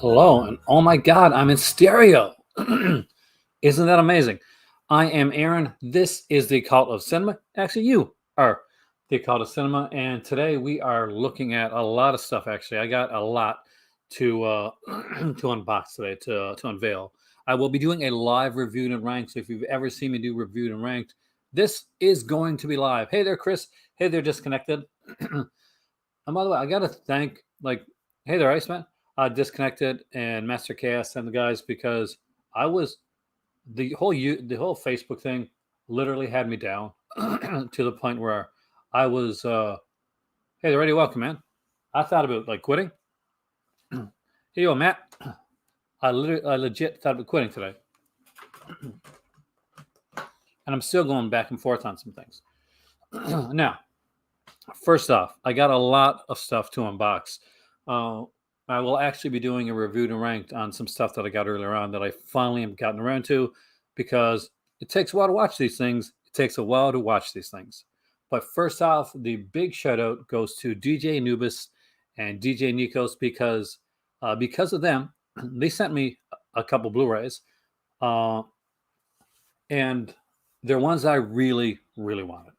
Hello, and oh my God, I'm in stereo. Isn't that amazing? I am Aaron. This is the Cult of Cinema. Actually, you are the Cult of Cinema, and today we are looking at a lot of stuff. Actually, I got a lot to to unbox today to unveil. I will be doing a live reviewed and ranked. So if you've ever seen me do reviewed and ranked, this is going to be live. Hey there, Chris. Hey there, Disconnected. And by the way, I got to thank, hey there, Iceman, Disconnected and Master Chaos and the guys, because I was the whole Facebook thing literally had me down to the point where I was, hey, they're ready. Welcome, man. I thought about quitting. Here you go, Matt. I legit thought about quitting today, and I'm still going back and forth on some things. Now, first off, I got a lot of stuff to unbox. I will actually be doing a reviewed and ranked on some stuff that I got earlier on that I finally have gotten around to, because it takes a while to watch these things. It takes a while to watch these things. But first off, the big shout out goes to DJ Anubis and DJ Nikos, because of them, they sent me a couple Blu-rays, and they're ones I really, really wanted.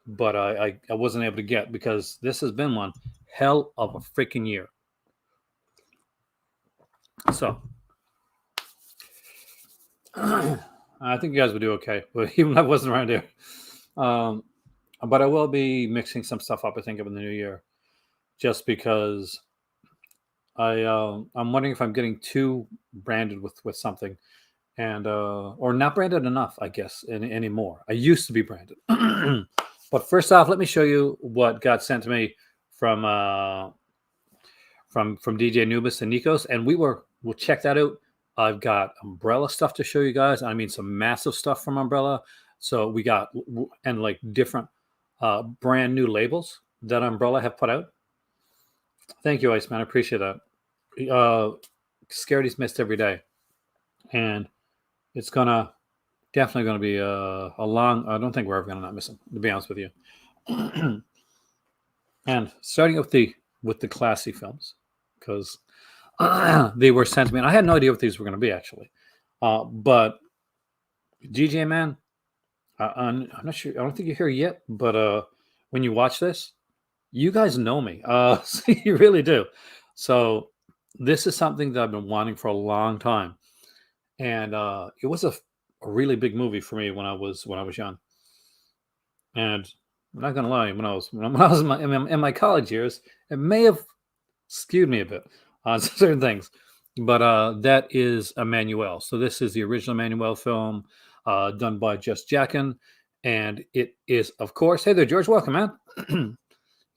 But I wasn't able to get, because this has been one hell of a freaking year. So I think you guys would do okay, but even if I wasn't around here. But I will be mixing some stuff up, I think, in the new year, just because I'm wondering if I'm getting too branded with something, and or not branded enough, I guess, anymore. I used to be branded. But first off, let me show you what got sent to me from DJ Anubis and Nikos, and we'll check that out. I've got Umbrella stuff to show you guys. I mean, some massive stuff from Umbrella. So we got, and different brand new labels that Umbrella have put out. Thank you, Iceman. I appreciate that. Scaredy's missed every day, and it's definitely gonna be a long. I don't think we're ever gonna not miss them, to be honest with you. And starting with the classy films, because they were sent to me, and I had no idea what these were going to be, actually. But DJ man, I'm not sure. I don't think you're here yet, but when you watch this, you guys know me. So you really do. So this is something that I've been wanting for a long time, and it was a really big movie for me when I was young. And I'm not gonna lie, when I was in my college years, it may have skewed me a bit on certain things, but that is Emmanuel. So this is the original Emmanuel film, done by Just Jackin, and it is, of course, hey there, George, welcome, man.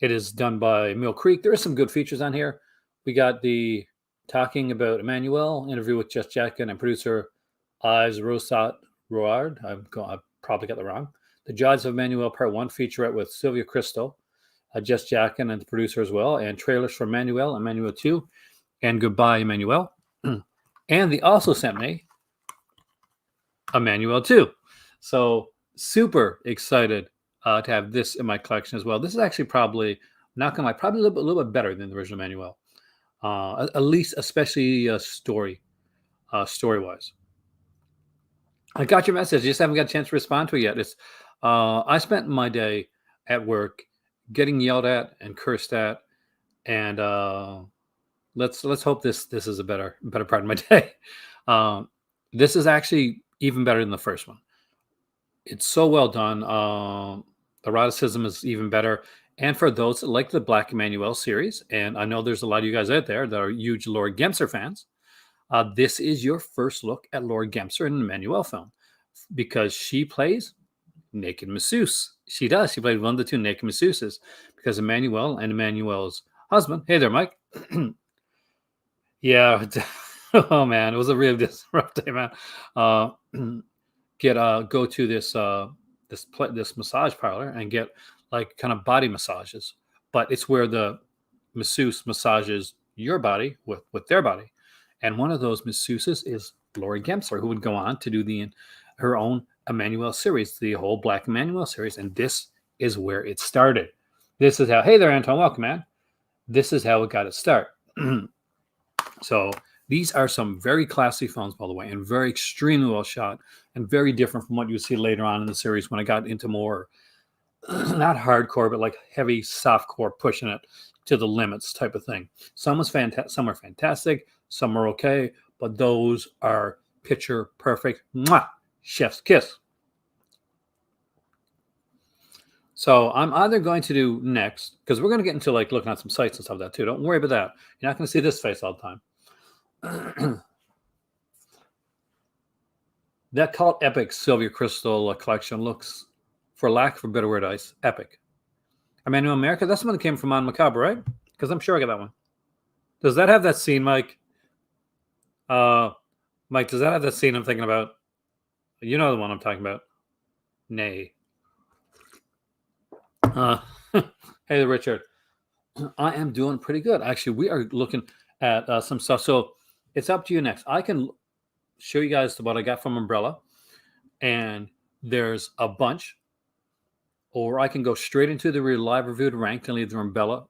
It is done by Mill Creek. There are some good features on here. We got the talking about Emmanuel interview with Just Jackin and producer Yves Rosat Roard. I probably got that wrong. The Judge of Emmanuel Part 1 featurette with Sylvia Crystal, Just Jackin, and the producer as well, and trailers for Emmanuel, Emmanuel 2, and Goodbye, Emmanuel. And they also sent me Emmanuel 2. So super excited to have this in my collection as well. This is actually probably, not gonna lie, probably a little bit better than the original Emmanuel, at least, especially story-wise. I got your message. I just haven't got a chance to respond to it yet. It's I spent my day at work getting yelled at and cursed at, and let's hope this is a better part of my day. This is actually even better than the first one. It's so well done. Eroticism is even better. And for those that like the Black Emmanuel series, and I know there's a lot of you guys out there that are huge Lord Gemser fans, this is your first look at Lord Gemser in an Emmanuel film, because she plays naked masseuse. She does. She played one of the two naked masseuses, because Emmanuel and Emmanuel's husband. Hey there, Mike. Yeah. Oh man, it was a really rough day, man. Go to this massage parlor and get kind of body massages, but it's where the masseuse massages your body with their body. And one of those masseuses is Lori Gemser, who would go on to do her own Emmanuel series, the whole Black Emmanuel series. And this is where it started. This is how, hey there, Anton, welcome, man. This is how it got its start. So these are some very classy films, by the way, and very extremely well shot and very different from what you see later on in the series when I got into more not hardcore, but like heavy softcore, pushing it to the limits type of thing. Some are fantastic, some are okay, but those are picture perfect. Mwah! Chef's kiss. So I'm either going to do next, because we're going to get into like looking at some sites and stuff like that too. Don't worry about that. You're not going to see this face all the time. That cult epic Sylvia Crystal collection looks, for lack of a better word, epic. Emmanuel America, that's the one that came from On Macabre, right? Because I'm sure I got that one. Does that have that scene, Mike? Mike, does that have that scene I'm thinking about? You know the one I'm talking about. Nay. Hey, Richard. I am doing pretty good. Actually, we are looking at some stuff. So it's up to you next. I can show you guys what I got from Umbrella, and there's a bunch, or I can go straight into the live reviewed ranked and leave the umbrella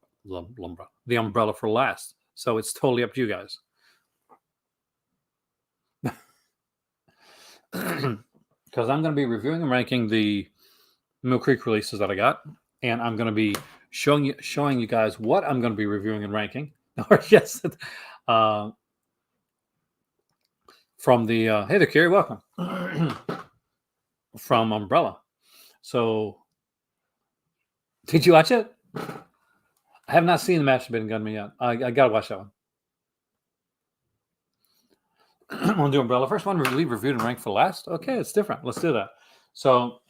for last. So it's totally up to you guys. Because I'm going to be reviewing and ranking the Mill Creek releases that I got, and I'm going to be showing you guys what I'm going to be reviewing and ranking. Or yes, from the hey there, Carrie, welcome from Umbrella. So, did you watch it? I have not seen the Masturbating Gunman yet. I gotta watch that one. I'm gonna do Umbrella first. One reviewed and ranked for last. Okay, it's different. Let's do that. So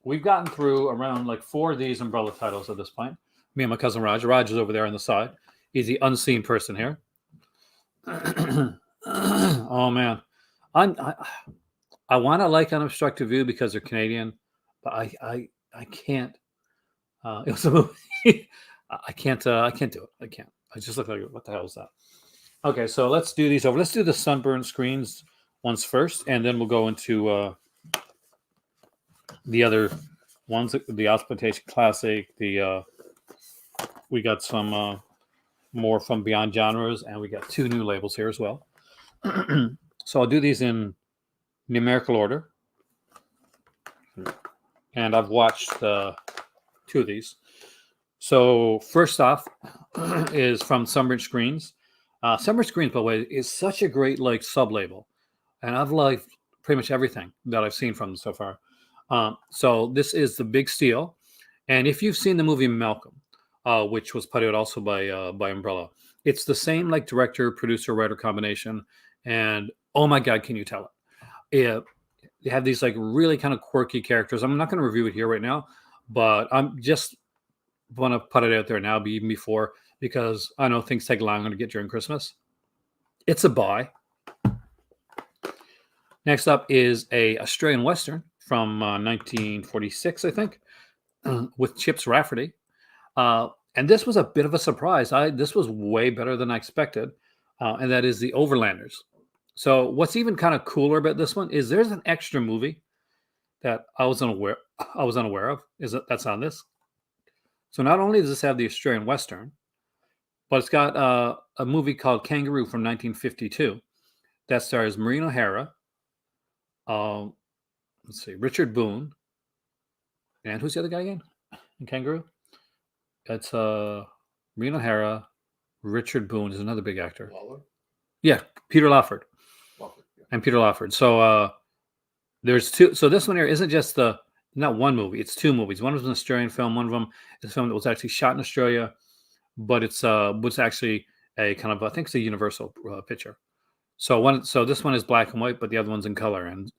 we've gotten through around like 4 of these Umbrella titles at this point. Me and my cousin Roger. Roger's over there on the side. He's the unseen person here. Oh man, I want to like Unobstructed View because they're Canadian, but I can't. It was a movie. I can't do it. I can't. I just look like, what the hell is that? Okay, so let's do these over. Let's do the Sunburnt Screens ones first, and then we'll go into the other ones. The Exploitation Classic. We got some more from Beyond Genres, and we got 2 new labels here as well. So I'll do these in numerical order, and I've watched 2 of these. So first off is from Sunburnt Screens. Sunburnt Screens, by the way, is such a great like sub-label, and I've liked pretty much everything that I've seen from them so far. So this is The Big Steal, and if you've seen the movie Malcolm, which was put out also by Umbrella, it's the same like director, producer, writer combination, and oh my God, can you tell it? They have these like really kind of quirky characters. I'm not going to review it here right now, but I'm just want to put it out there now, even before, because I know things take longer to get during Christmas. It's a buy. Next up is a Australian Western from 1946, I think, with Chips Rafferty. And this was a bit of a surprise. This was way better than I expected, and that is The Overlanders. So what's even kind of cooler about this one is there's an extra movie that I was unaware of. That's on this. So not only does this have the Australian Western, but it's got a movie called Kangaroo from 1952 that stars Maureen O'Hara, let's see, Richard Boone, and who's the other guy again in Kangaroo? It's Maureen O'Hara, Richard Boone is another big actor. Lawler? Yeah, Peter Lawford. And Peter Lawford. So there's 2. So this one here isn't just not one movie, it's 2 movies. One was an Australian film, one of them is a film that was actually shot in Australia, but it's was actually a kind of, I think it's a Universal picture. So this one is black and white, but the other one's in color, and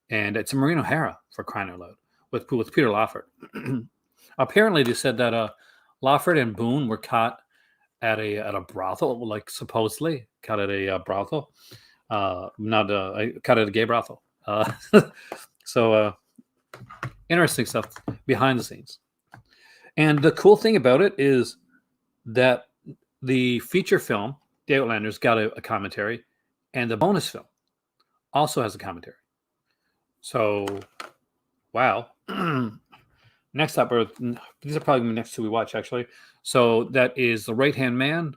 it's Maureen O'Hara, for crying out loud, with Peter Lawford. Apparently, they said that Lawford and Boone were caught at a brothel, like supposedly caught at a brothel, not caught at a gay brothel. So interesting stuff behind the scenes. And the cool thing about it is that the feature film, The Outlanders, got a commentary, and the bonus film also has a commentary. So, wow. Next up, these are probably the next 2 we watch, actually. So that is The Right Hand Man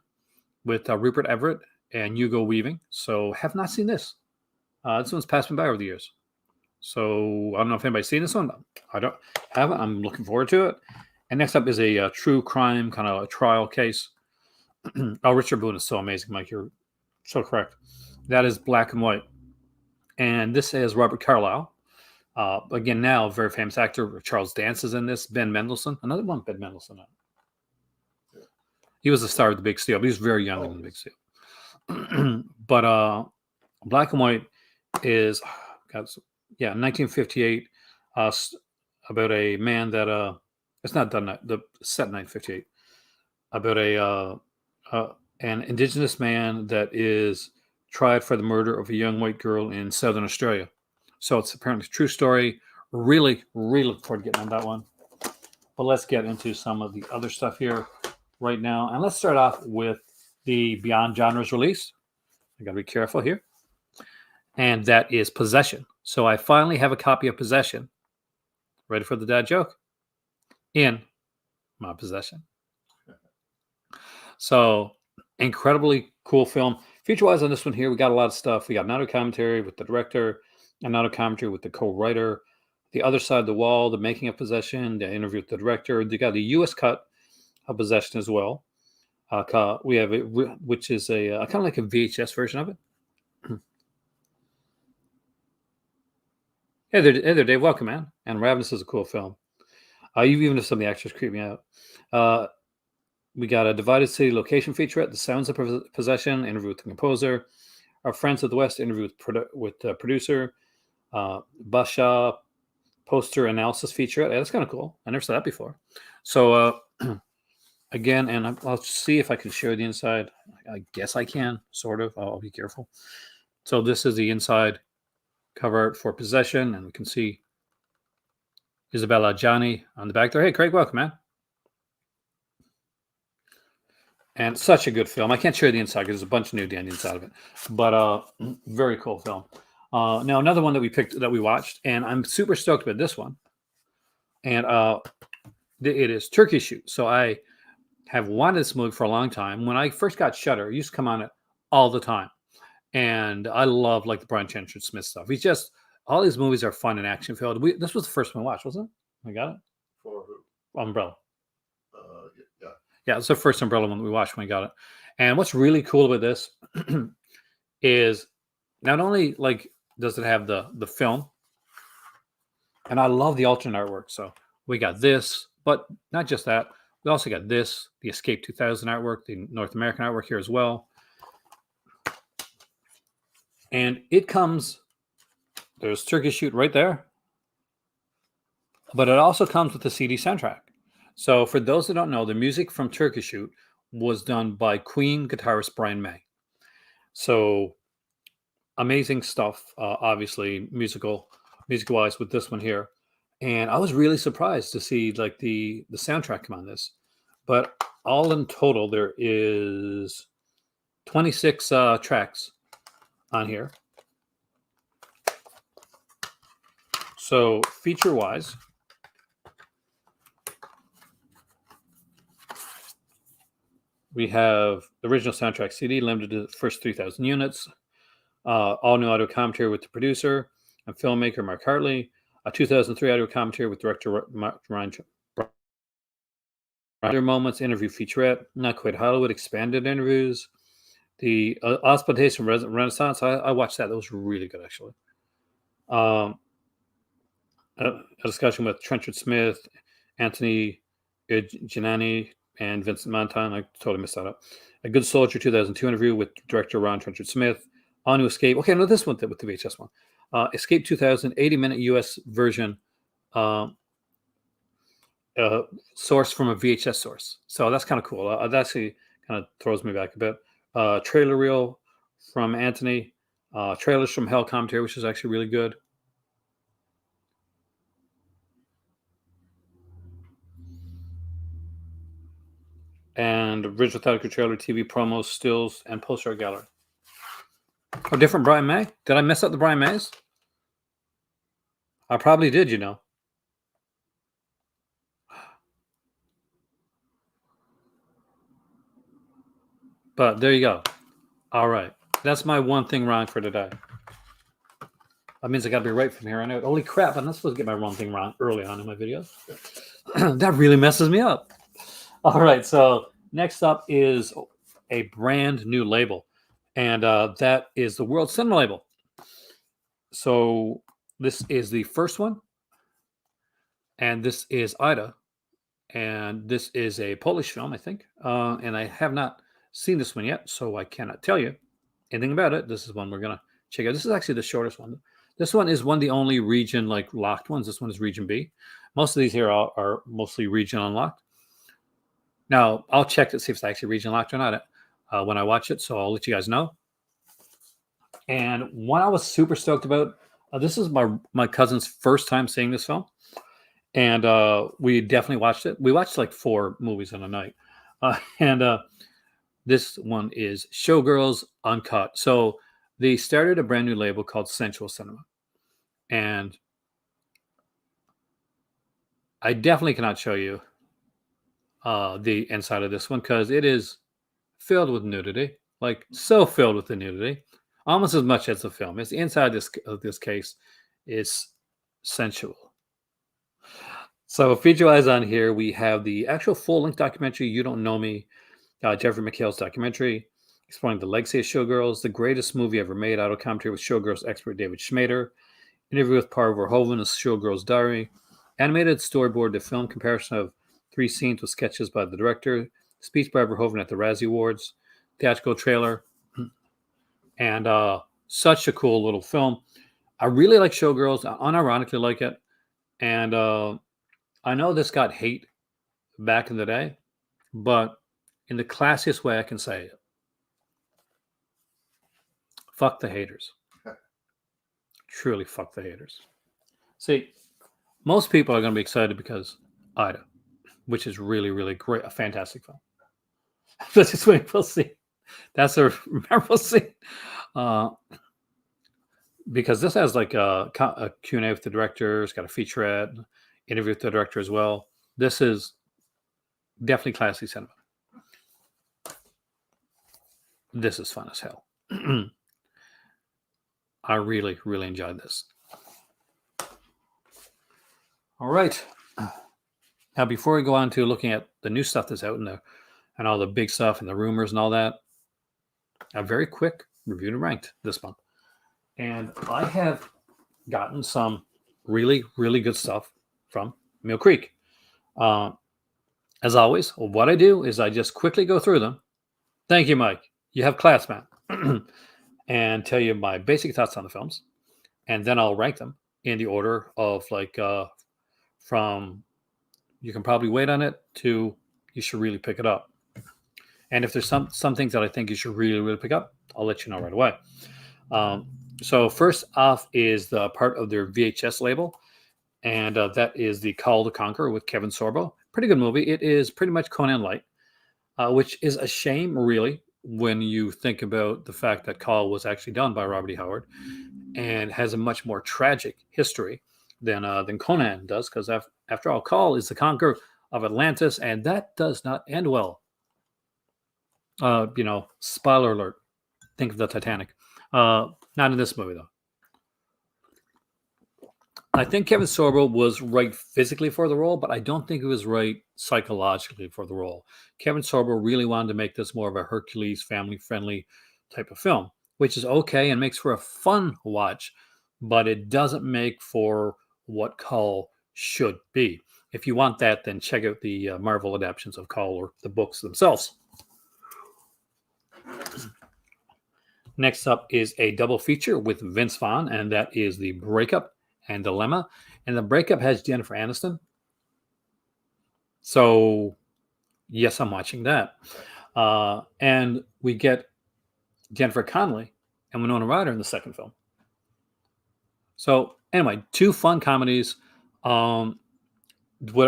with Rupert Everett and Hugo Weaving. So have not seen this. This one's passed me by over the years. So I don't know if anybody's seen this one. I don't haven't. I'm looking forward to it. And next up is a true crime kind of a trial case. Oh, Richard Boone is so amazing, Mike. You're so correct. That is Black and White. And this is Robert Carlyle. Again, now a very famous actor. Charles Dance is in this. Ben Mendelsohn. Another one, Ben Mendelsohn. He was the star of The Big Steal. But he was very young in The Big Steal. But Black and White is, 1958, about a man that, it's not done, the set 1958, about an indigenous man that is tried for the murder of a young white girl in Southern Australia. So it's apparently a true story. Really, really look forward to getting on that one. But let's get into some of the other stuff here right now. And let's start off with the Beyond Genres release. I got to be careful here. And that is Possession. So I finally have a copy of Possession. Ready for the dad joke? In my possession. So incredibly cool film. Feature-wise on this one here, we got a lot of stuff. We got another commentary with the director, another commentary with the co-writer, The Other Side of the Wall, The Making of Possession, the interview with the director. You got the U.S. cut of Possession as well. We have it, which is a kind of like a VHS version of it. Hey there, Dave. Welcome, man. And Ravenous is a cool film. Even if some of the actors creep me out. We got a Divided City location featurette, The Sounds of Possession, interview with the composer. Our Friends of the West, interview with the producer. Basha poster analysis featurette. Yeah, that's kind of cool. I never saw that before. So again, and I'll see if I can share the inside. I guess I can, sort of. I'll be careful. So this is the inside cover art for Possession, and we can see Isabella Johnny on the back there. Hey, Craig, welcome, man. And such a good film. I can't show you the inside because there's a bunch of nudity on the inside of it. But very cool film. Now, another one that we watched, and I'm super stoked about this one. And it is Turkey Shoot. So I have wanted this movie for a long time. When I first got Shudder, it used to come on it all the time. And I love like the Brian Trenchard Smith stuff. He's just, all these movies are fun and action filled. This was the first one I watched, wasn't it? I got it? For who? Umbrella. Yeah. Yeah, it's the first Umbrella one that we watched when we got it. And what's really cool about this is not only like does it have the film, and I love the alternate artwork. So we got this, but not just that. We also got this, the Escape 2000 artwork, the North American artwork here as well. And it comes, there's Turkey Shoot right there, but it also comes with the CD soundtrack. So for those that don't know, the music from Turkey Shoot was done by Queen guitarist Brian May. So amazing stuff, obviously music-wise with this one here. And I was really surprised to see like the soundtrack come on this. But all in total, there is 26 tracks on here. So feature-wise, we have the original soundtrack CD, limited to the first 3,000 units. All new audio commentary with the producer and filmmaker Mark Hartley. A 2003 audio commentary with director Ryan. Other moments, interview featurette, Not Quite Hollywood, expanded interviews. The Exploitation Renaissance, I watched that. That was really good, actually. A discussion with Trenchard Smith, Anthony Giannani, and Vincent Montan. I totally missed that up. A Good Soldier 2002 interview with director Ron Trenchard Smith. On to Escape. Okay, no, this one with the VHS one. Escape 2000, 80-minute US version, source from a VHS source. So that's kind of cool. That actually kind of throws me back a bit. Trailer reel from Anthony. Trailers from Hell commentary, which is actually really good. And original theatrical trailer, TV promos, stills, and poster art gallery. Oh, different Brian May? Did I mess up the Brian Mays? I probably did, you know. But there you go. All right. That's my one thing wrong for today. That means I got to be right from here on out. Holy crap. I'm not supposed to get my one thing wrong early on in my videos. That really messes me up. All right. So next up is a brand new label. And that is the World Cinema label. So this is the first one. And this is Ida. And this is a Polish film, I think. And I have not seen this one yet, so I cannot tell you anything about it. This is one we're going to check out. This is actually the shortest one. This one is one of the only region like locked ones. This one is region B. Most of these here are mostly region unlocked. Now, I'll check to see if it's actually region locked or not when I watch it, so I'll let you guys know. And one I was super stoked about, this is my cousin's first time seeing this film. And we definitely watched it. We watched like 4 movies in a night. And this one is Showgirls Uncut. So they started a brand new label called Sensual Cinema. And I definitely cannot show you the inside of this one because it is filled with nudity. Like so filled with the nudity. Almost as much as the film. It's the inside of this case is sensual. So feature-wise on here, we have the actual full-length documentary, You Don't Know Me, Jeffrey McHale's documentary, exploring the legacy of Showgirls, the greatest movie ever made, auto commentary with Showgirls expert David Schmader, interview with Par Verhoeven, a Showgirls diary, animated storyboard to film comparison of 3 scenes with sketches by the director, speech by Verhoeven at the Razzie Awards, theatrical trailer, and such a cool little film. I really like Showgirls. I unironically like it. And I know this got hate back in the day, but in the classiest way I can say it, fuck the haters. Truly fuck the haters. See, most people are going to be excited because Ida, which is really, really great, a fantastic film. Let's just wait, we'll see. That's a memorable scene. Because this has like a Q&A with the director. It's got a featurette, interview with the director as well. This is definitely classy cinema. This is fun as hell. I really, really enjoyed this. All right. Now, before we go on to looking at the new stuff that's out and all the big stuff and the rumors and all that, a very quick review and ranked this month. And I have gotten some really, really good stuff from Mill Creek. As always, what I do is I just quickly go through them. Thank you, Mike. You have class, man. And tell you my basic thoughts on the films. And then I'll rank them in the order of like from you can probably wait on it to you should really pick it up. And if there's some things that I think you should really, really pick up, I'll let you know right away. So first off is the part of their VHS label. And that is the Call to Conquer with Kevin Sorbo. Pretty good movie. It is pretty much Conan Light, which is a shame, really, when you think about the fact that Call was actually done by Robert E. Howard and has a much more tragic history than Conan does, because after all, Call is the conqueror of Atlantis, and that does not end well. Spoiler alert. Think of the Titanic. Not in this movie, though. I think Kevin Sorbo was right physically for the role, but I don't think he was right psychologically for the role. Kevin Sorbo really wanted to make this more of a Hercules family-friendly type of film, which is okay and makes for a fun watch, but it doesn't make for what Call should be. If you want that, then check out the Marvel adaptations of Call or the books themselves. Next up is a double feature with Vince Vaughn, and that is The Breakup and Dilemma. And The Breakup has Jennifer Aniston. So, yes, I'm watching that. And we get Jennifer Connelly and Winona Ryder in the second film. So, anyway, 2 fun comedies. What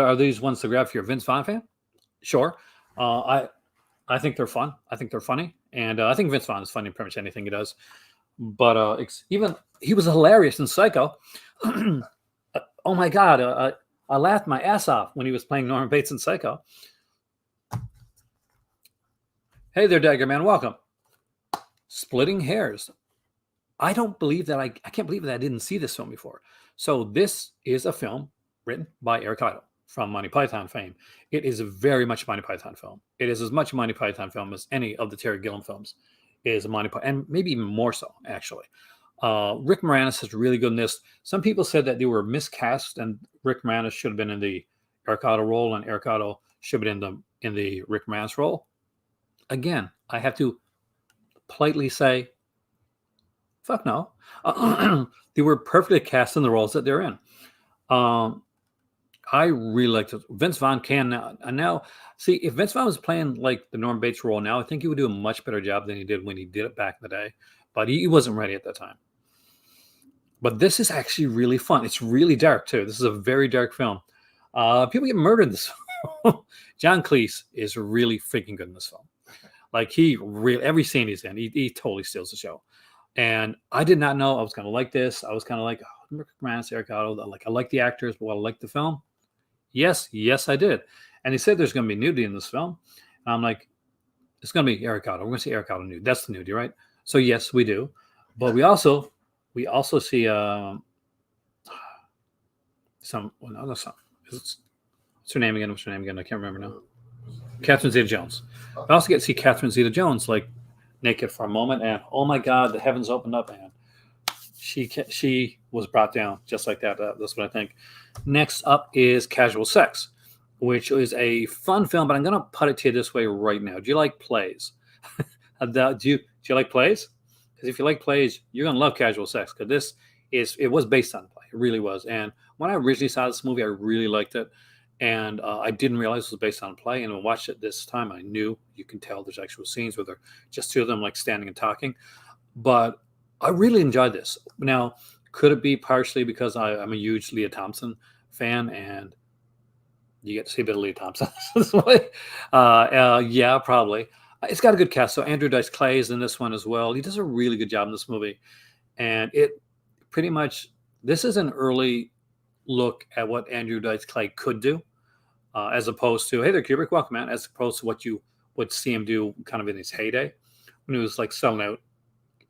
are these ones to grab if you're a Vince Vaughn fan? Sure. I think they're fun. I think they're funny. And I think Vince Vaughn is funny in pretty much anything he does. But even he was hilarious in Psycho. Oh my God. I laughed my ass off when he was playing Norman Bates in Psycho. Hey there, Dagger Man. Welcome. Splitting hairs. I don't believe that I can't believe that I didn't see this film before. So this is a film written by Eric Idle from Monty Python fame. It is very much a Monty Python film. It is as much a Monty Python film as any of the Terry Gilliam films is a Monty Python, and maybe even more so, actually. Rick Moranis is really good in this. Some people said that they were miscast, and Rick Moranis should have been in the Eric Idle role, and Eric Idle should have been in the Rick Moranis role. Again, I have to politely say, fuck no. They were perfectly cast in the roles that they're in. I really liked it. Vince Vaughn can now see if Vince Vaughn was playing like the Norm Bates role now, I think he would do a much better job than he did when he did it back in the day. But he wasn't ready at that time. But this is actually really fun. It's really dark too. This is a very dark film. People get murdered in this film. John Cleese is really freaking good in this film. Like every scene he's in, he totally steals the show. And I did not know I was going to like this. I was kind of like, oh, Rick Moranis, Eric Idle. I like the actors, but I like the film. Yes, I did. And he said there's going to be nudity in this film. And I'm like, it's going to be Eric Idle. We're going to see Eric Idle nude. That's the nudity, right? So yes, we do. But we also see what's her name again? I can't remember now. Catherine Zeta-Jones. I also get to see Catherine Zeta-Jones like naked for a moment, and oh my God, the heavens opened up, and she was brought down just like that. That's what I think. Next up is Casual Sex, which is a fun film, but I'm going to put it to you this way right now. Do you like plays? do you like plays? Because if you like plays, you're going to love Casual Sex, because it was based on a play. It really was. And when I originally saw this movie, I really liked it. And I didn't realize it was based on a play. And when I watched it this time, I knew you can tell there's actual scenes where they're just two of them like standing and talking. But I really enjoyed this. Now, could it be partially because I'm a huge Leah Thompson fan, and you get to see a bit of Leah Thompson this way? Yeah, probably. It's got a good cast. So Andrew Dice Clay is in this one as well. He does a really good job in this movie. And it pretty much, this is an early look at what Andrew Dice Clay could do, as opposed to, hey there, Kubrick, welcome, man, as opposed to what you would see him do kind of in his heyday when he was like selling out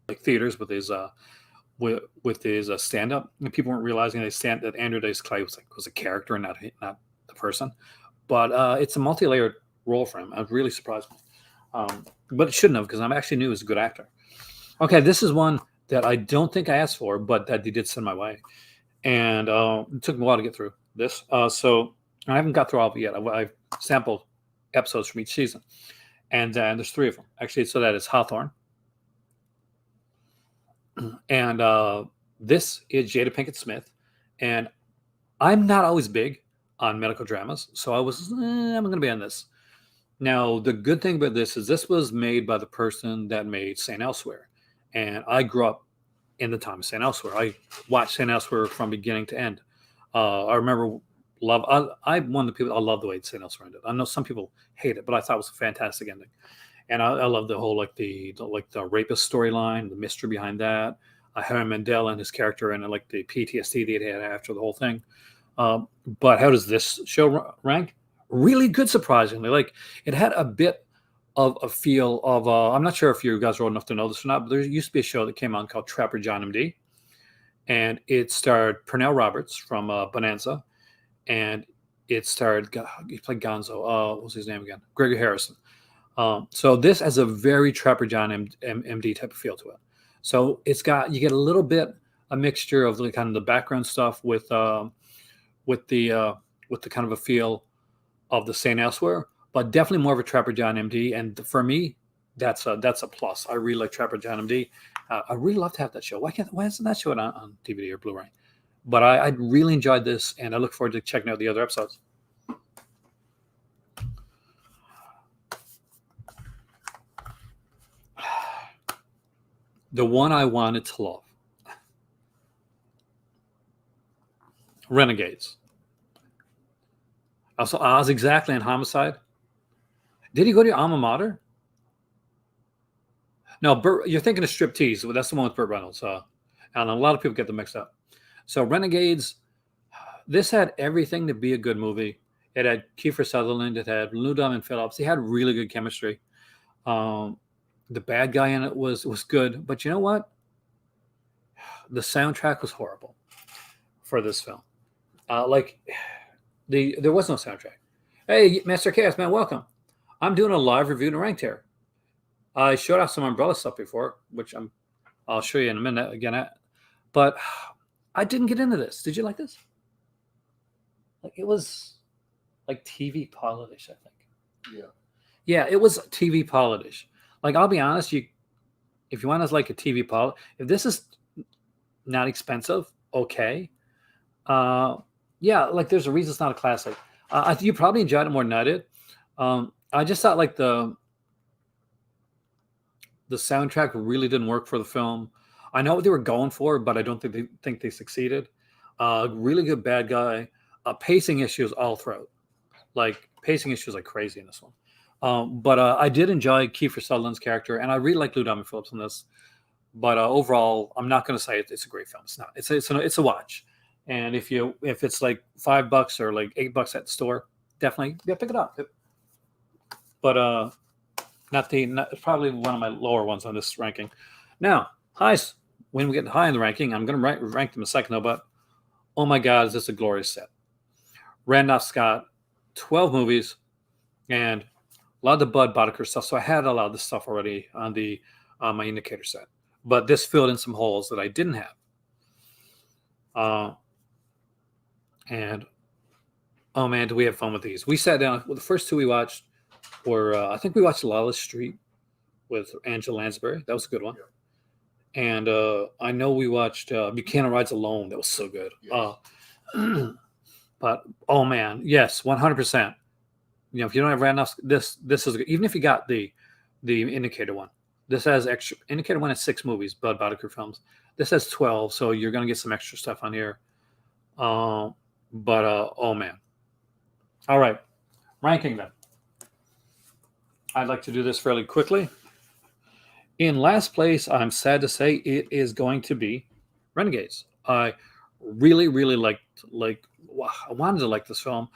like theaters with his stand-up, and people weren't realizing that Andrew Dice Clay was a character and not the person. But it's a multi-layered role for him. I was really surprised me. But it shouldn't have, because I actually knew he was a good actor. Okay, this is one that I don't think I asked for, but that he did send my way. And it took me a while to get through this. So I haven't got through all of it yet. I've sampled episodes from each season. And there's 3 of them. Actually, so that is Hawthorne. And this is Jada Pinkett Smith. And I'm not always big on medical dramas. So I'm going to be on this. Now, the good thing about this was made by the person that made St. Elsewhere. And I grew up in the time of St. Elsewhere. I watched St. Elsewhere from beginning to end. I remember I'm one of the people, I love the way St. Elsewhere ended. I know some people hate it, but I thought it was a fantastic ending. And I love the whole the rapist storyline, the mystery behind that. Harry Mandel and his character, and like the PTSD they had after the whole thing. But how does this show rank? Really good, surprisingly. Like, it had a bit of a feel of I'm not sure if you guys are old enough to know this or not, but there used to be a show that came on called Trapper John MD, and it starred Pernell Roberts from Bonanza, and it starred, he played Gonzo. What was his name again? Gregory Harrison. So this has a very Trapper John MD type of feel to it. So you get a little bit a mixture of the kind of the background stuff with the kind of a feel of the St. Elsewhere, but definitely more of a Trapper John MD. And for me, that's a plus. I really like Trapper John MD. I really love to have that show. Why isn't that show on DVD or Blu-ray? But I really enjoyed this, and I look forward to checking out the other episodes. The one I wanted to love. Renegades. Also, Oz exactly in Homicide. Did he go to your alma mater? No, you're thinking of Striptease. Well, that's the one with Burt Reynolds. And a lot of people get them mixed up. So Renegades, this had everything to be a good movie. It had Kiefer Sutherland. It had Lou Diamond Phillips. They had really good chemistry. The bad guy in it was good, but you know what? The soundtrack was horrible for this film. Like there was no soundtrack. Hey, Master Chaos, man, welcome. I'm doing a live review to Ranked here. I showed off some umbrella stuff before, which I'll show you in a minute again. But I didn't get into this. Did you like this? Like it was like TV polish, I think. Yeah. Yeah, it was TV polish. Like I'll be honest, if you want to like a TV polish, if this is not expensive, okay. Uh, yeah, like there's a reason it's not a classic. I think you probably enjoyed it more than I did. I just thought like the soundtrack really didn't work for the film. I know what they were going for, but I don't think they succeeded. Really good bad guy. Pacing issues all throughout. Like pacing issues like crazy in this one. But I did enjoy Kiefer Sutherland's character, and I really like Lou Diamond Phillips in this. But overall, I'm not going to say it's a great film. It's not. It's a watch. And if it's like $5 or like $8 at the store, definitely pick it up. But not probably one of my lower ones on this ranking. Now, highs. When we get high in the ranking, I'm going to rank them in a second though. But oh my God, is this a glorious set? Randolph Scott, 12 movies, and a lot of the Bud Boddicker stuff. So I had a lot of this stuff already on the my indicator set, but this filled in some holes that I didn't have. And oh man, do we have fun with these? We sat down. Well, the first two we watched were I think we watched Lawless Street with Angela Lansbury. That was a good one. Yeah. And I know we watched Buchanan Rides Alone. That was so good. Yes. But oh man, yes, 100%. You know, if you don't have Randolph, this is good. Even if you got the indicator one. This has extra. Indicator one has 6 movies, Bud Boddicker films. This has 12, so you're gonna get some extra stuff on here. Oh man. All right, ranking them. I'd like to do this fairly quickly. In last place, I'm sad to say it is going to be Renegades. I really, really I wanted to like this film,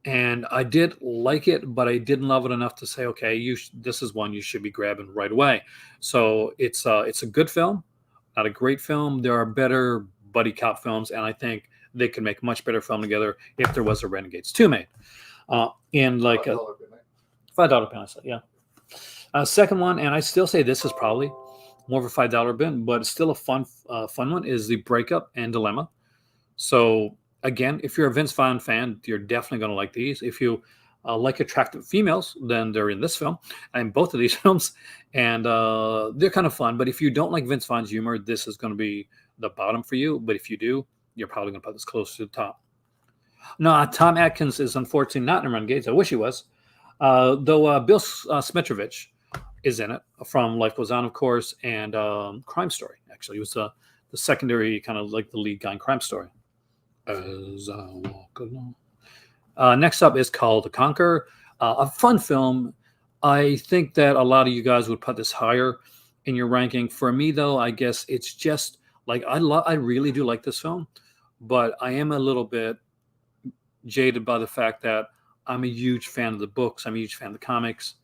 and I did like it, but I didn't love it enough to say, okay, this is one you should be grabbing right away. So it's a good film, not a great film. There are better buddy cop films, and I think they could make a much better film together if there was a Renegades 2 made. In like a $5 bin, I said, yeah. Second one, and I still say this is probably more of a $5 bin, but it's still a fun one, is The Breakup and Dilemma. So again, if you're a Vince Vaughn fan, you're definitely going to like these. If you like attractive females, then they're in this film and both of these films, and they're kind of fun. But if you don't like Vince Vaughn's humor, this is going to be the bottom for you. But if you do, you're probably going to put this close to the top. No, Tom Atkins is unfortunately not in Renegades. I wish he was. Though Bill Smitrovich is in it from Life Goes On, of course, and Crime Story. Actually, he was the secondary, kind of like the lead guy in Crime Story. As I walk along. Next up is Call to Conquer, a fun film. I think that a lot of you guys would put this higher in your ranking. For me, though, I guess it's just like I really do like this film, but I am a little bit jaded by the fact that I'm a huge fan of the books. I'm a huge fan of the comics,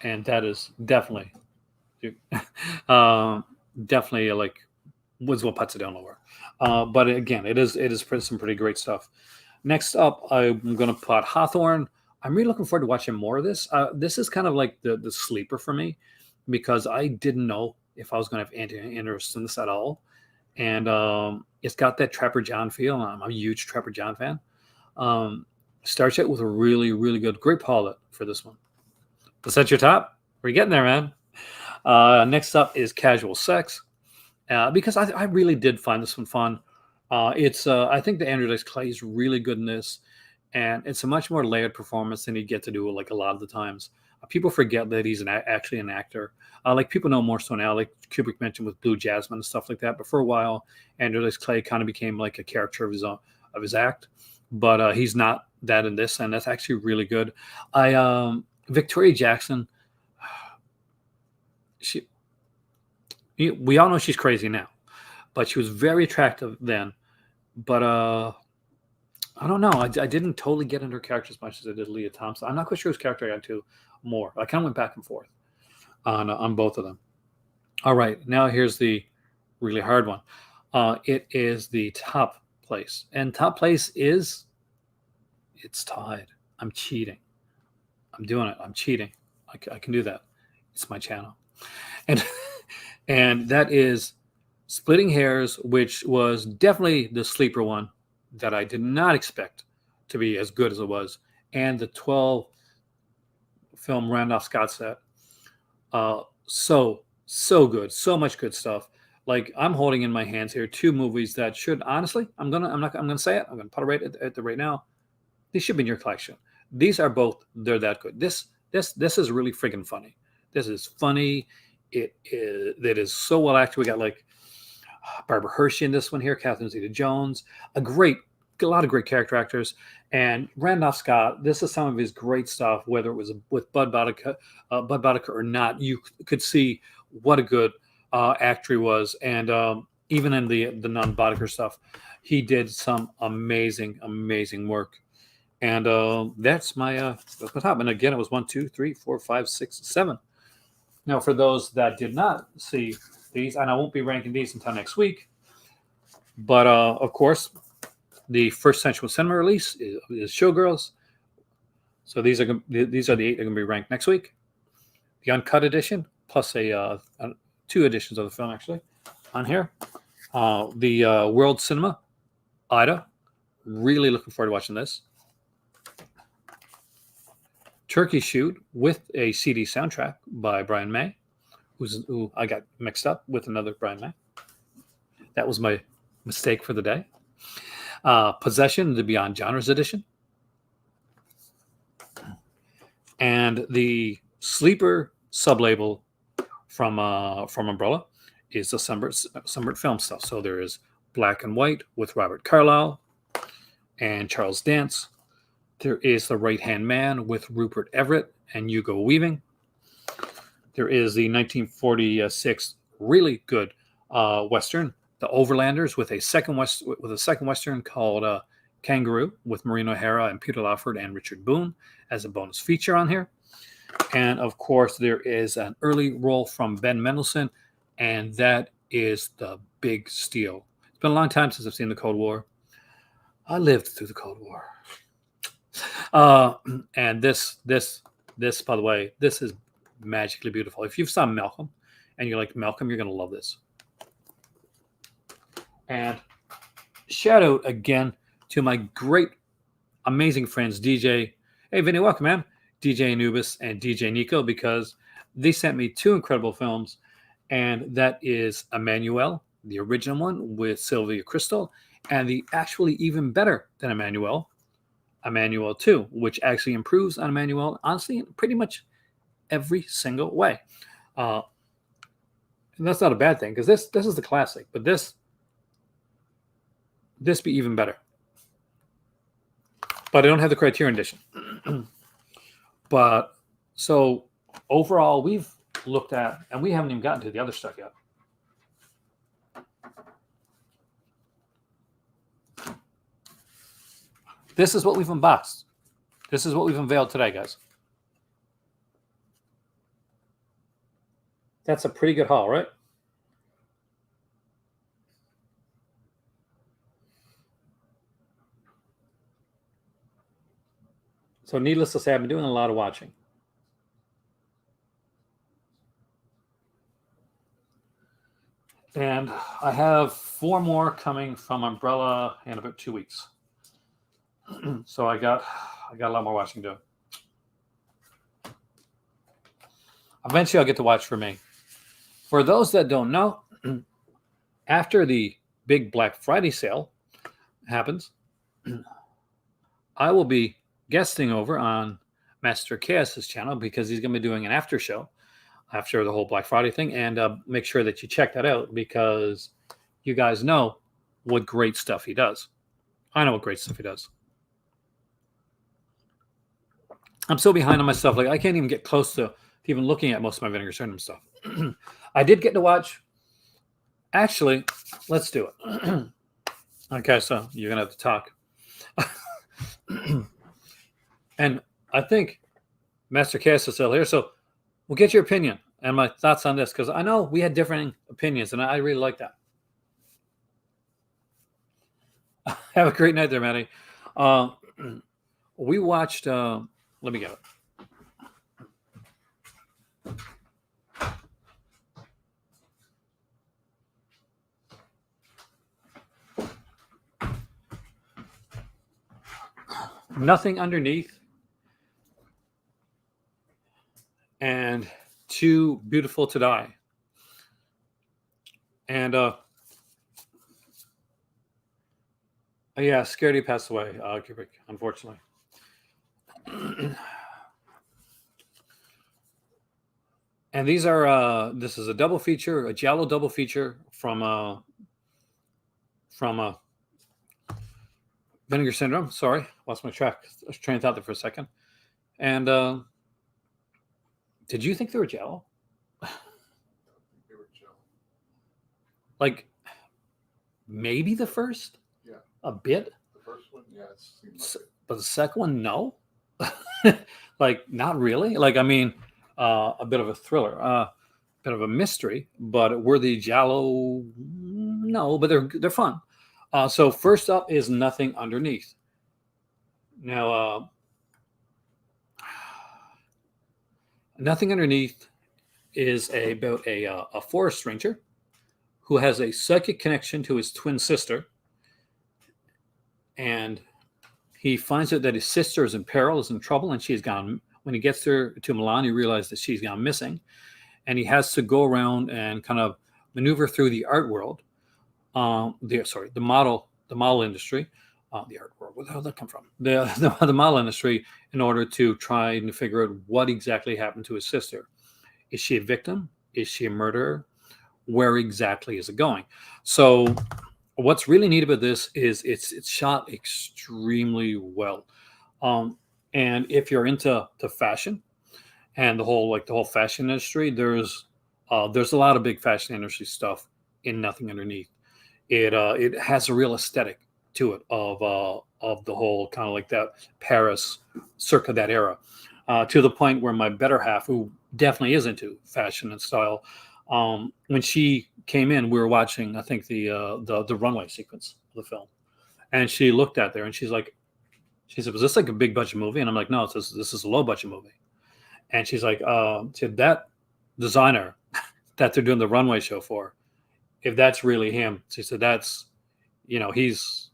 and that is definitely, definitely like was what puts it down lower. But again, it is some pretty great stuff. Next up, I'm going to put Hawthorne. I'm really looking forward to watching more of this. This is kind of like the sleeper for me because I didn't know if I was going to have any interest in this at all. And it's got that Trapper John feel. I'm a huge Trapper John fan. Starts out with a really, really great pilot for this one. Is that your top? We're getting there, man. Next up is Casual Sex. Because I really did find this one fun. I think the Andrew Dice Clay is really good in this, and it's a much more layered performance than you get to do like a lot of the times. People forget that he's actually an actor. Like people know more so now, like Kubrick mentioned with Blue Jasmine and stuff like that. But for a while, Andrew Dice Clay kind of became like a character of his act. But he's not that in this, and that's actually really good. Victoria Jackson, we all know she's crazy now, but she was very attractive then. But I don't know. I didn't totally get into her character as much as I did Leah Thompson. I'm not quite sure whose character I got into more. I kind of went back and forth. on both of them. All right, now here's the really hard one. It is the top place, and top place is it's tied. I'm cheating. I'm doing it. I'm cheating. I can do that. It's my channel, and and that is Splitting Hairs, which was definitely the sleeper one that I did not expect to be as good as it was, and the 12 film Randolph Scott set. So good, so much good stuff. Like I'm holding in my hands here two movies that should honestly, I'm gonna say it. I'm gonna put it right at the right now. These should be in your collection. These are both. They're that good. This is really freaking funny. This is funny. It is so well acted. We got like Barbara Hershey in this one here, Catherine Zeta-Jones, a lot of great character actors, and Randolph Scott. This is some of his great stuff. Whether it was with Bud Boddicker or not, you could see what a good actor he was, and even in the non-Boddicker stuff, he did some amazing work. And that's my top. And again, it was 1, 2, 3, 4, 5, 6, 7. Now, for those that did not see these, and I won't be ranking these until next week, but of course, the first Sensual Cinema release is Showgirls. So these are the 8 that are going to be ranked next week. The uncut edition plus two editions of the film actually on here. The World Cinema Ida. Really looking forward to watching this. Turkey Shoot with a CD soundtrack by Brian May, who I got mixed up with another Brian May. That was my mistake for the day. Possession, the Beyond Genres edition. And the sleeper sublabel from Umbrella is the Sunburnt film stuff. So there is Black and White with Robert Carlyle and Charles Dance. There is The Right-Hand Man with Rupert Everett and Hugo Weaving. There is the 1946 really good Western, The Overlanders, with a second Western called Kangaroo with Maureen O'Hara and Peter Lawford and Richard Boone as a bonus feature on here. And of course, there is an early role from Ben Mendelsohn, and that is The Big Steal. It's been a long time since I've seen the Cold War. I lived through the Cold War. And this, by the way, this is magically beautiful. If you've seen Malcolm and you like Malcolm, you're going to love this. And shout out again to my great, amazing friends, DJ. Hey, Vinny, welcome, man. DJ Anubis and DJ Nico, because they sent me two incredible films. And that is Emmanuel, the original one with Sylvia Crystal, and the actually even better than Emmanuel 2, which actually improves on Emmanuel, honestly, in pretty much every single way. And that's not a bad thing, because this is the classic, but this be even better. But I don't have the Criterion edition. But so overall, we've looked at, and we haven't even gotten to the other stuff yet. This is what we've unboxed. This is what we've unveiled today, guys. That's a pretty good haul, right? So needless to say, I've been doing a lot of watching. And I have 4 more coming from Umbrella in about 2 weeks. So I got a lot more watching to do. Eventually I'll get to watch for me. For those that don't know, after the big Black Friday sale happens, I will be guesting over on Master Chaos's channel, because he's going to be doing an after show after the whole Black Friday thing. And make sure that you check that out, because you guys know what great stuff he does. I know what great stuff he does. I'm so behind on my stuff. Like, I can't even get close to even looking at most of my Vinegar Syndrome stuff. I did get to watch. Actually, let's do it. Okay, so you're going to have to talk. And I think Master Cass is still here, so we'll get your opinion. and my thoughts on this, because I know we had differing opinions, and I really like that. Have a great night there, Maddie. Uh, we watched. Let me get it. Nothing Underneath and Too Beautiful to Die. And yeah, Scaredy passed away, Kubrick, unfortunately. And these are this is a double feature, a Giallo double feature from Vinegar Syndrome. Sorry, lost my train of thought there for a second. And did you think they were Giallo? They were chill. Like maybe the first, Yeah. a bit, The first one, yeah, it seemed like it. but the second one, no. Like not really. Like I mean, a bit of a thriller, bit of a mystery, but were they Giallo? No, but they're fun. So first up is Nothing Underneath. Now, Nothing Underneath is about a forest ranger who has a psychic connection to his twin sister, and he finds out that his sister is in peril, is in trouble, and she's gone. When he gets there to Milan, he realizes that she's gone missing, and he has to go around and kind of maneuver through the art world, the model industry, the art world. Where the hell did that come from? The model industry, in order to try and figure out what exactly happened to his sister. Is she a victim? Is she a murderer? Where exactly is it going? So, what's really neat about this is it's shot extremely well. Um, and if you're into fashion and the whole fashion industry, there's a lot of big fashion industry stuff in Nothing Underneath. It has a real aesthetic to it of the whole kind of like that Paris circa that era, to the point where my better half, who definitely is into fashion and style, when she came in, we were watching I think the runway sequence of the film, and she looked at there and she said, "Was this like a big budget movie?" And I'm like, "No, this is a low budget movie." And she's like, she said, "That designer that they're doing the runway show for, if that's really him," she said, "that's he's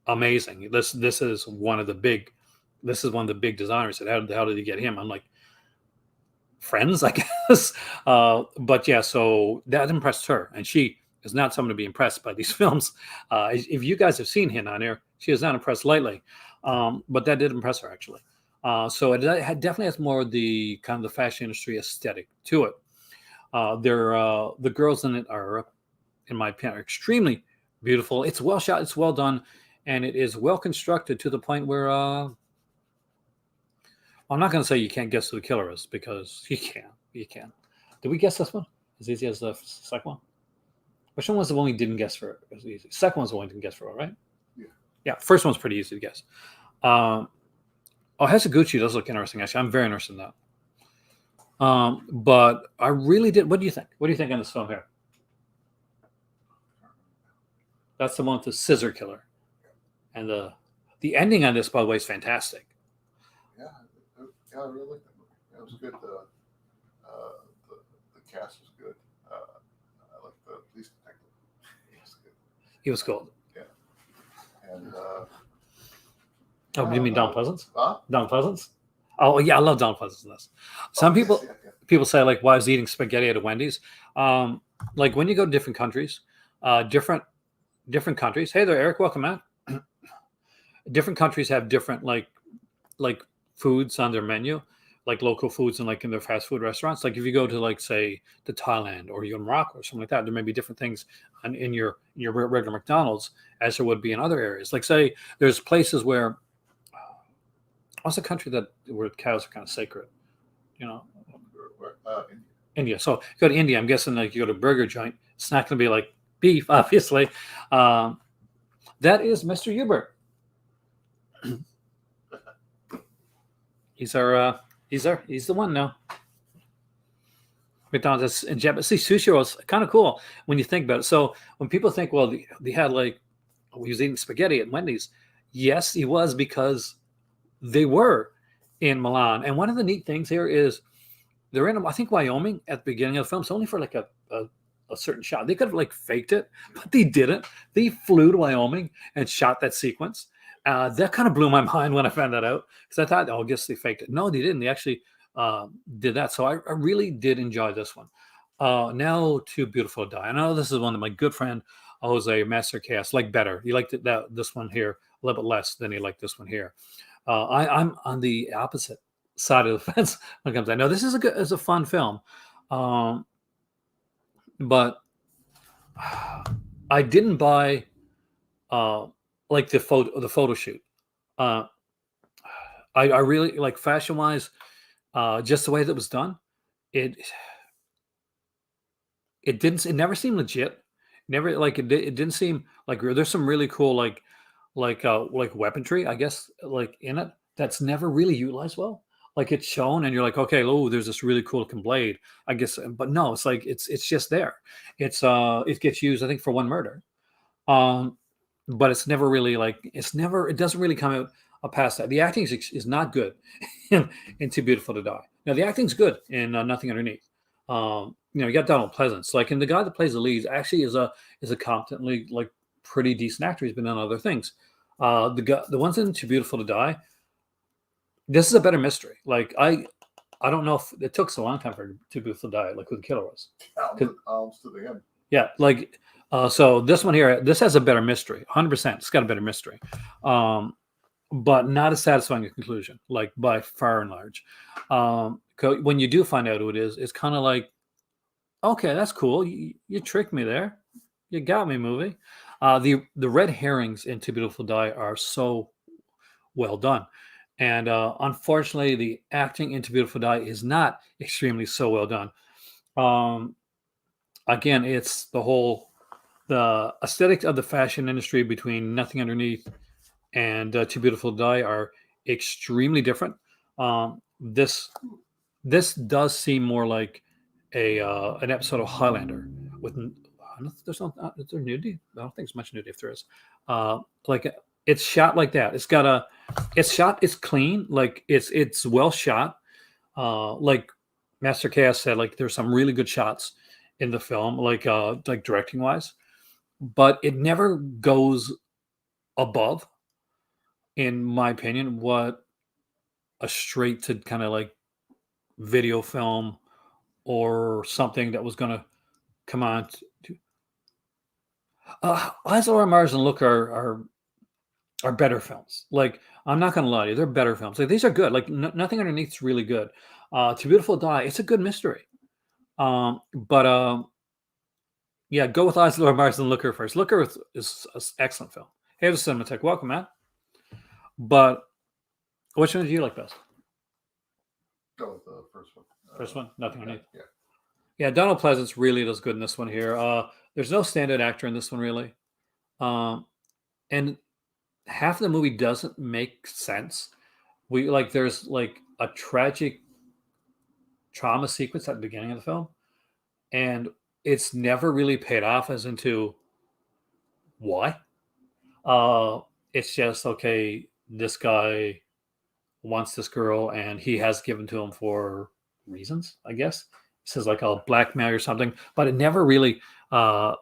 amazing. This is one of the big designers." Said, how did he get him?" I'm like, friends, I guess. But yeah, so that impressed her, and she is not someone to be impressed by these films. If you guys have seen Hidden on Air, she is not impressed lightly, but that did impress her actually. So definitely has more of the kind of the fashion industry aesthetic to it. The girls in it are, in my opinion, are extremely beautiful. It's well shot, it's well done, and it is well constructed to the point where I'm not going to say you can't guess who the killer is, because you can. You can. Did we guess this one as easy as the second one? Which one was the one we didn't guess for? It was easy. Second one's the one we didn't guess for, right? Yeah. Yeah. First one's pretty easy to guess. Oh, Hasaguchi does look interesting. Actually, I'm very interested in that. But I really did. What do you think? What do you think on this film here? That's the one with the scissor killer, and the ending on this, by the way, is fantastic. Yeah, I really liked that movie. It was good. The cast was good. I like the police detective. He was good. He was cool. Yeah. And Oh, do you mean Don Pleasance? huh? Don Pleasance? Oh yeah, I love Don Pleasance in this. Some people Yes, yeah. people say like, why is he eating spaghetti at a Wendy's? Like when you go to different countries, different countries. Hey there, Eric. Welcome out. Different countries have different like foods on their menu, like local foods and like in their fast food restaurants. Like if you go to like say to Thailand or you go to Morocco or something like that, there may be different things in your regular McDonald's as there would be in other areas. Like say there's places where what's a country where cows are kind of sacred, you know? India. India. So you go to India, I'm guessing like you go to a burger joint, it's not going to be like beef, obviously. That is Mr. Hubert. He's the one now. McDonald's in Japan. See, sushi rolls kind of cool when you think about it. So when people think, well, they had like, oh, he was eating spaghetti at Wendy's. Yes, he was because they were in Milan. And one of the neat things here is they're in, I think, Wyoming at the beginning of the film. It's only for like a certain shot. They could have like faked it, but they didn't. They flew to Wyoming and shot that sequence. That kind of blew my mind when I found that out because I thought, oh, I guess they faked it. No, they didn't. They actually did that. So I really did enjoy this one. Now Too Beautiful to Die. I know this is one that my good friend Jose Mastercast liked better. He liked this one here a little bit less than he liked this one here. I'm on the opposite side of the fence when it comes. I know this is a fun film, um, but I didn't buy uh, like the photo shoot. Uh, I really like fashion wise, just the way that was done. It it never seemed legit. Never like it didn't seem like real. There's some really cool like weaponry, I guess, like in it that's never really utilized well. Like it's shown, and you're like, okay, oh, there's this really cool looking blade, I guess, but no, it's like it's just there. It gets used, I think, for one murder, um, but it's never really like it doesn't really come out past that. The acting is not good in Too Beautiful to Die. Now the acting's good in Nothing Underneath. You got Donald Pleasance, like, and the guy that plays the lead actually is a competently like pretty decent actor. He's been on other things. The ones in Too Beautiful to Die, this is a better mystery. Like I don't know if it took so long time for Too Beautiful to Die, like who the killer was. Alms to the end. Yeah, like so this one here, this has a better mystery, 100%. It's got a better mystery, but not as satisfying a conclusion, like by far and large. When you do find out who it is, it's kind of like, okay, that's cool. You tricked me there. You got me, movie. The red herrings in Too Beautiful to Die are so well done, and unfortunately, the acting in Too Beautiful to Die is not extremely so well done. Um, Again, it's the aesthetic of the fashion industry between Nothing Underneath and Too Beautiful to Die are extremely different. This does seem more like an episode of Highlander with is there nudity? I don't think there's much nudity if there is. Like it's shot like that. It's clean, like it's well shot. Like Master Chaos said, like there's some really good shots in the film, like directing wise, but it never goes above, in my opinion, what a straight to kind of like video film or something that was going to come on. Eyes Laura Mars and Look are better films. Like I'm not going to lie to you, they're better films. Like these are good. Like Nothing Underneath is really good. Too Beautiful to Die, it's a good mystery. But yeah, go with Eyes Laura Mars and Looker first. Looker is an excellent film. Hey, the Cinematech, welcome, man. But which one do you like best? Go with the first one. First one, Nothing Underneath. Yeah. Yeah, Donald Pleasance really does good in this one here. There's no standout actor in this one really, and half of the movie doesn't make sense. There's like a tragic trauma sequence at the beginning of the film, and it's never really paid off as into why. It's just okay. This guy wants this girl, and he has given to him for reasons, I guess. He says like I'll blackmail or something, but it never really, it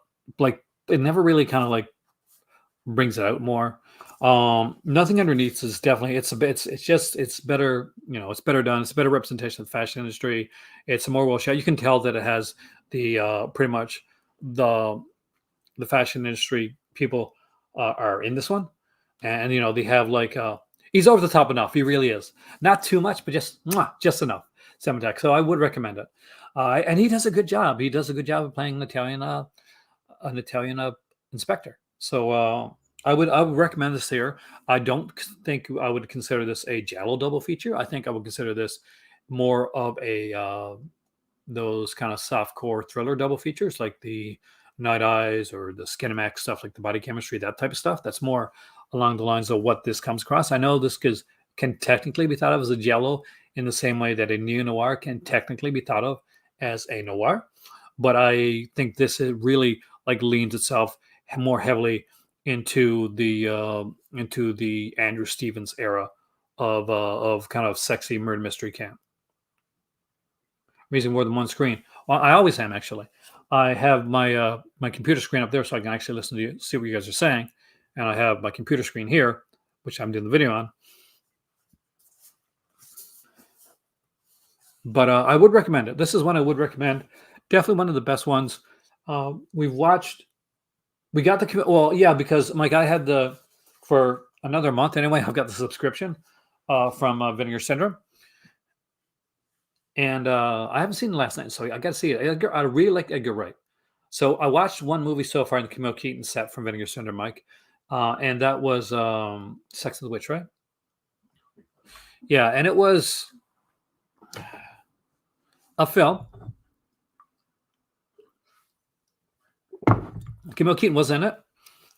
never really kind of like brings it out more. Nothing Underneath is definitely it's better, it's better done. It's a better representation of the fashion industry. It's a more well shot. You can tell that it has the pretty much the fashion industry people are in this one, and they have like he's over the top enough. He really is, not too much, but just enough. Sematech. So I would recommend it, and he does a good job. He does a good job of playing an Italian inspector. So I would recommend this here. I don't think I would consider this a Giallo double feature. I think I would consider this more of a those kind of soft core thriller double features, like the Night Eyes or the Skinemax stuff, like the Body Chemistry, that type of stuff. That's more along the lines of what this comes across. I know this can technically be thought of as a Giallo in the same way that a neo noir can technically be thought of as a noir, but I think this really like leans itself more heavily into the Andrew Stevens era of kind of sexy murder mystery camp. I'm using more than one screen. Well, I always am actually. I have my computer screen up there so I can actually listen to you, see what you guys are saying, and I have my computer screen here, which I'm doing the video on. But I would recommend it. This is one I would recommend. Definitely one of the best ones. We've watched. We got the well, yeah, because my guy had the for another month anyway. I've got the subscription from Vinegar Syndrome, and I haven't seen it last night, so I got to see it. I really like Edgar Wright. So I watched one movie so far in the Camille Keaton set from Vinegar Syndrome, Mike, and that was Sex of the Witch, right? Yeah, and it was a film. Camille Keaton was in it,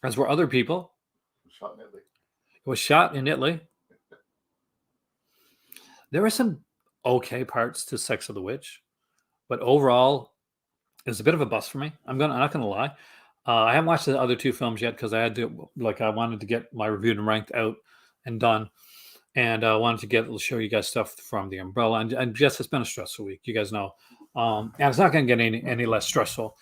as were other people. Shot in Italy. It was shot in Italy. There were some okay parts to Sex of the Witch, but overall, it was a bit of a bust for me. I'm not gonna lie. I haven't watched the other two films yet because I had to I wanted to get my reviewed and ranked out and done, and I wanted to show you guys stuff from the Umbrella. And just it's been a stressful week, you guys know, and it's not going to get any less stressful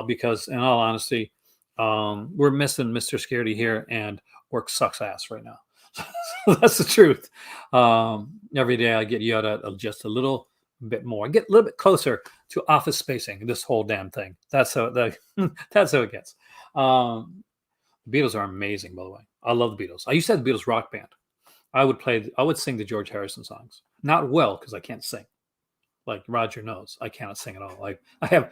because, in all honesty, we're missing Mr. Scaredy here, and work sucks ass right now. So that's the truth. Every day I get yelled at just a little bit more. I get a little bit closer to Office spacing. This whole damn thing. That's how that's how it gets. The Beatles are amazing, by the way. I love the Beatles. I used to have the Beatles rock band. I would sing the George Harrison songs. Not well because I can't sing. Like Roger knows, I cannot sing at all. Like I'm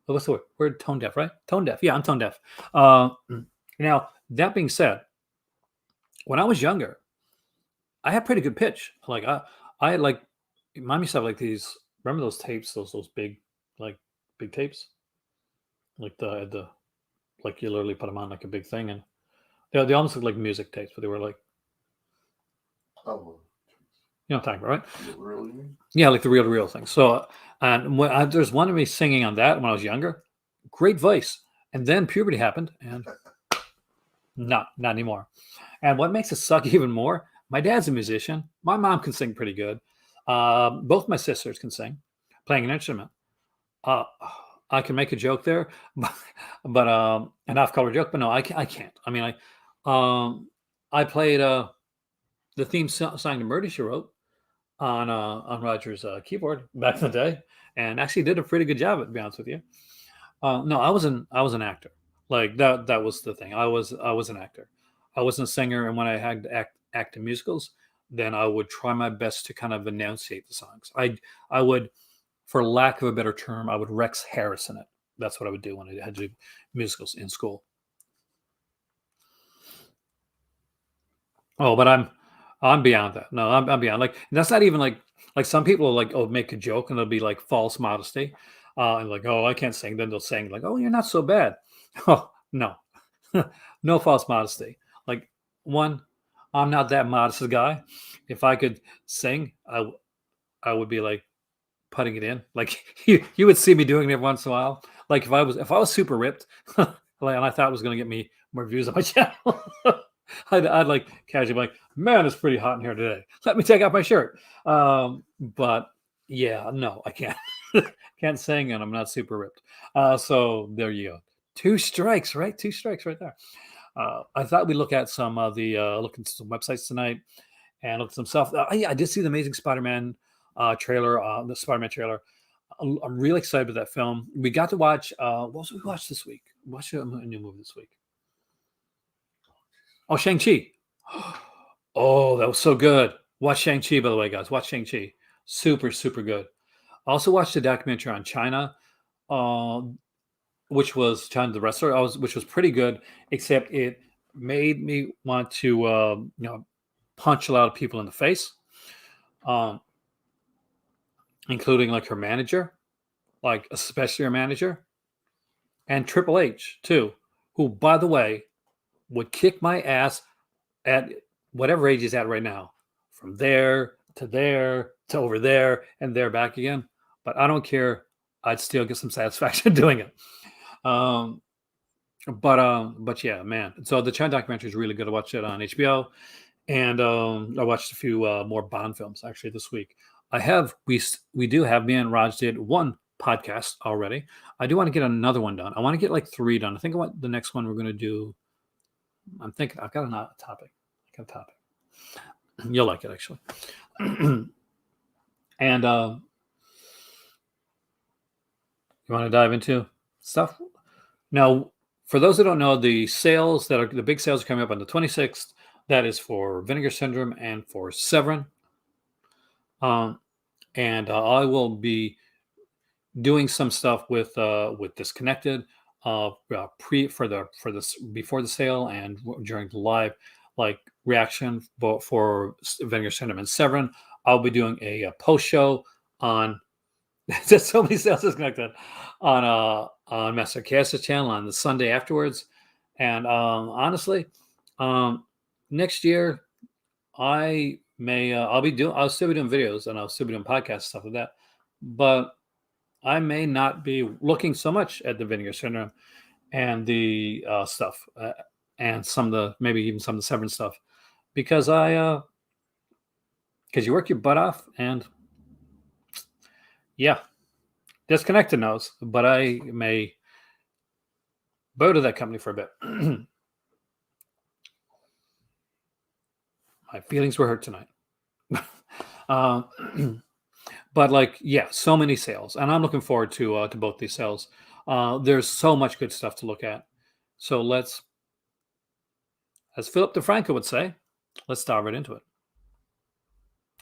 what's the word? We're tone deaf, right? Tone deaf. Yeah, I'm tone deaf. Now that being said, when I was younger, I had pretty good pitch. Like I had like remind me of like these. Remember those tapes? Those big like big tapes, like the like you literally put them on like a big thing, and they almost look like music tapes, but they were like Oh, you know what I'm talking about, right? really? Yeah, like the real thing. So, and there's one of me singing on that when I was younger. Great voice, and then puberty happened, and not anymore. And what makes it suck even more, my dad's a musician. My mom can sing pretty good. Both my sisters can sing, playing an instrument. Uh, I can make a joke there, but an off-color joke. But no, I can't. I mean, I played the theme song to Murder She Wrote on Roger's keyboard back in the day, and actually did a pretty good job. To be honest with you, no, I was an actor. Like that was the thing. I was an actor. I wasn't a singer, and when I had to act in musicals, then I would try my best to kind of enunciate the songs. I would, for lack of a better term, I would Rex Harrison it. That's what I would do when I had to do musicals in school. Oh, but I'm beyond that. No, I'm beyond. Like that's not even like some people like make a joke and it'll be like false modesty, and like I can't sing. Then they'll sing like you're not so bad. Oh no, no false modesty. Like one, I'm not that modest a guy. If I could sing, I would be like putting it in. Like you would see me doing it every once in a while. Like if I was super ripped, like, and I thought it was going to get me more views on my channel. I'd like casually be like, man, it's pretty hot in here today. Let me take off my shirt. But yeah, no, I can't. Can't sing, and I'm not super ripped. So there you go. Two strikes, right? Two strikes right there. I thought we'd look at some of the look into some websites tonight and look at some stuff. Yeah, I did see the Amazing Spider-Man trailer, the Spider-Man trailer. I'm really excited about that film. We got to watch. What was we watched this week? Watch a new movie this week. Oh, Shang-Chi. Oh, that was so good. Watch Shang-Chi, by the way, guys. Watch Shang-Chi. Super, super good. I also watched a documentary on China, uh, which was China the Wrestler, which was pretty good, except it made me want to, punch a lot of people in the face, um, including like her manager, like especially her manager, and Triple H too, who, by the way, would kick my ass at whatever age he's at right now, from there to over there and there back again. but I don't care. I'd still get some satisfaction doing it. Um, but yeah, man. So the China documentary is really good. I watched it on HBO, and I watched a few more Bond films actually this week. We do have me and Raj did one podcast already. I do want to get another one done. I want to get like three done. I think what the next one we're going to do. I'm thinking I've got a topic. I got a topic. You'll like it actually. And you want to dive into stuff now? For those that don't know, the big sales are coming up on the 26th. That is for Vinegar Syndrome and for Severin. And I will be doing some stuff with Disconnected for this before the sale and during the live like reaction for Vinegar Syndrome and Severin. I'll be doing a post show on there's so many sales Disconnected on Master Chaos's channel on the Sunday afterwards. And honestly, next year I'll still be doing videos and I'll still be doing podcasts stuff like that, but I may not be looking so much at the Vinegar Syndrome and the stuff and maybe even some of the Severin stuff because because you work your butt off and yeah, Disconnected knows, but I may bow to that company for a bit. My feelings were hurt tonight. But like, yeah, so many sales, and I'm looking forward to both these sales. There's so much good stuff to look at. So as Philip DeFranco would say, let's dive right into it.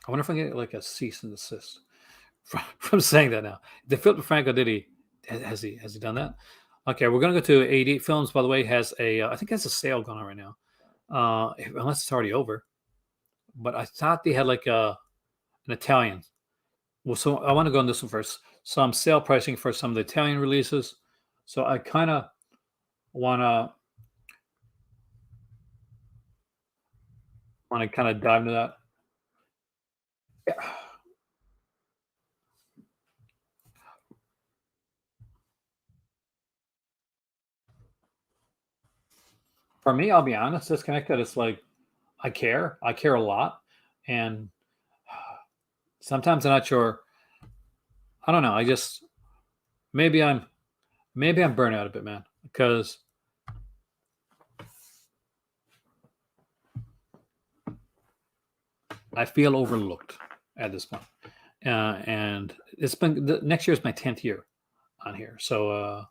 I wonder if I can get like a cease and desist from saying that now. Did Philip DeFranco has he done that? Okay, we're gonna go to 88 Films. By the way, has I think has a sale going on right now, unless it's already over. But I thought they had like an Italian. Well, so I want to go on this one first. Some sale pricing for some of the Italian releases. So I kind of want to kind of dive into that. Yeah. For me, I'll be honest, Disconnected. It's like I care a lot, and sometimes I'm not sure. I don't know. I just maybe I'm burnt out a bit, man, because I feel overlooked at this point. And it's been next year is my 10th year on here, so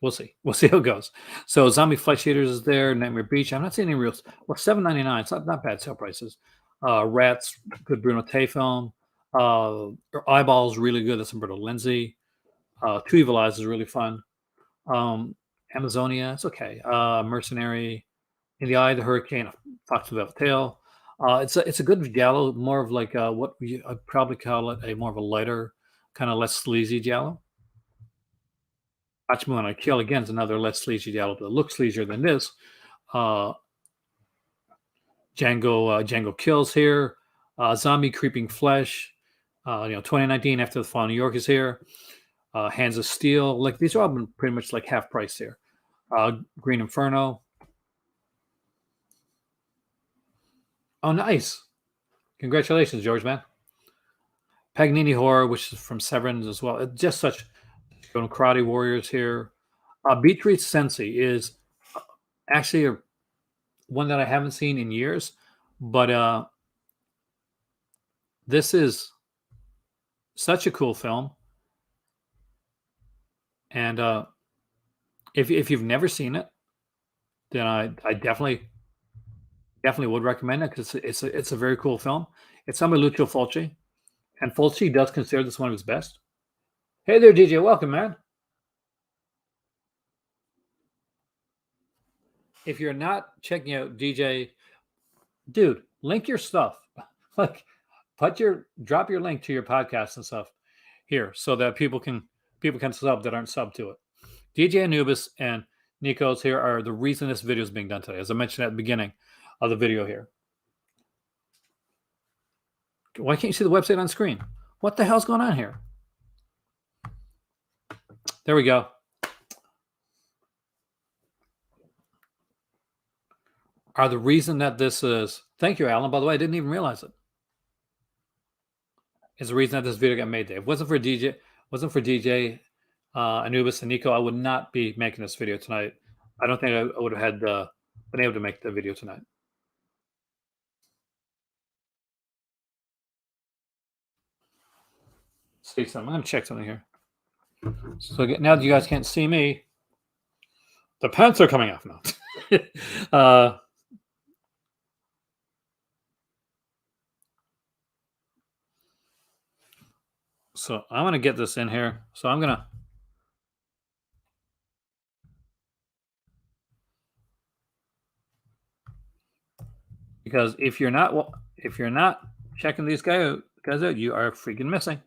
we'll see. We'll see how it goes. So Zombie Flesh Eaters is there. Nightmare Beach. I'm not seeing any real. Well, $7.99. It's not bad sale prices. Rats, good Bruno Tay film. Eyeballs, really good. That's Umberto Lenzi. Two Evil Eyes is really fun. Amazonia, it's okay. Mercenary, In the Eye of the Hurricane, Fox Without a Tail. It's a good Giallo, more of like I'd probably call it a more of a lighter, kind of less sleazy Giallo. Watch Me When I Kill again is another less sleazy Giallo, but it looks sleazier than this. Django Kills here. Zombie Creeping Flesh. 2019 After the Fall of New York is here. Hands of Steel. Like these are all been pretty much like half price here. Green Inferno. Oh, nice. Congratulations, George, man. Paganini Horror, which is from Severance as well. It's just such Karate Warriors here. Beatrice Sensi is actually one that I haven't seen in years, but this is such a cool film. And if you've never seen it, then I definitely would recommend it because it's a very cool film. It's done by Lucio Fulci, and Fulci does consider this one of his best. Hey there, DJ. Welcome, man. If you're not checking out DJ, dude, link your stuff. Like, drop your link to your podcast and stuff here so that people can sub that aren't sub to it. DJ Anubis and Nico's here are the reason this video is being done today, as I mentioned at the beginning of the video here. Why can't you see the website on screen? What the hell's going on here? There we go. Are the reason that this is, thank you, Alan. By the way, I didn't even realize it. Is the reason that this video got made. If it wasn't for DJ Anubis and Nico, I would not be making this video tonight. I don't think I would have had been able to make the video tonight. See something. I'm gonna check something here. So now that you guys can't see me, the pants are coming off now. So I'm gonna get this in here. So I'm gonna. Because if you're not checking these guys out, you are freaking missing.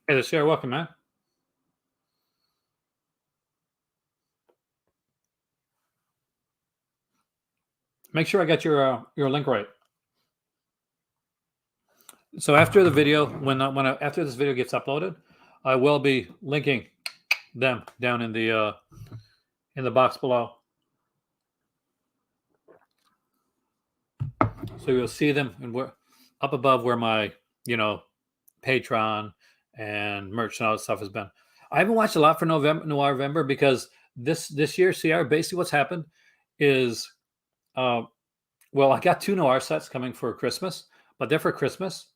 Hey, the share, welcome, man. Make sure I got your link right. So after the video, after this video gets uploaded, I will be linking them down in the box below, so you'll see them and we're up above where my Patreon and merch and all that stuff has been. I haven't watched a lot for November because this year, CR, basically what's happened is, well, I got 2 noir sets coming for Christmas, but they're for Christmas.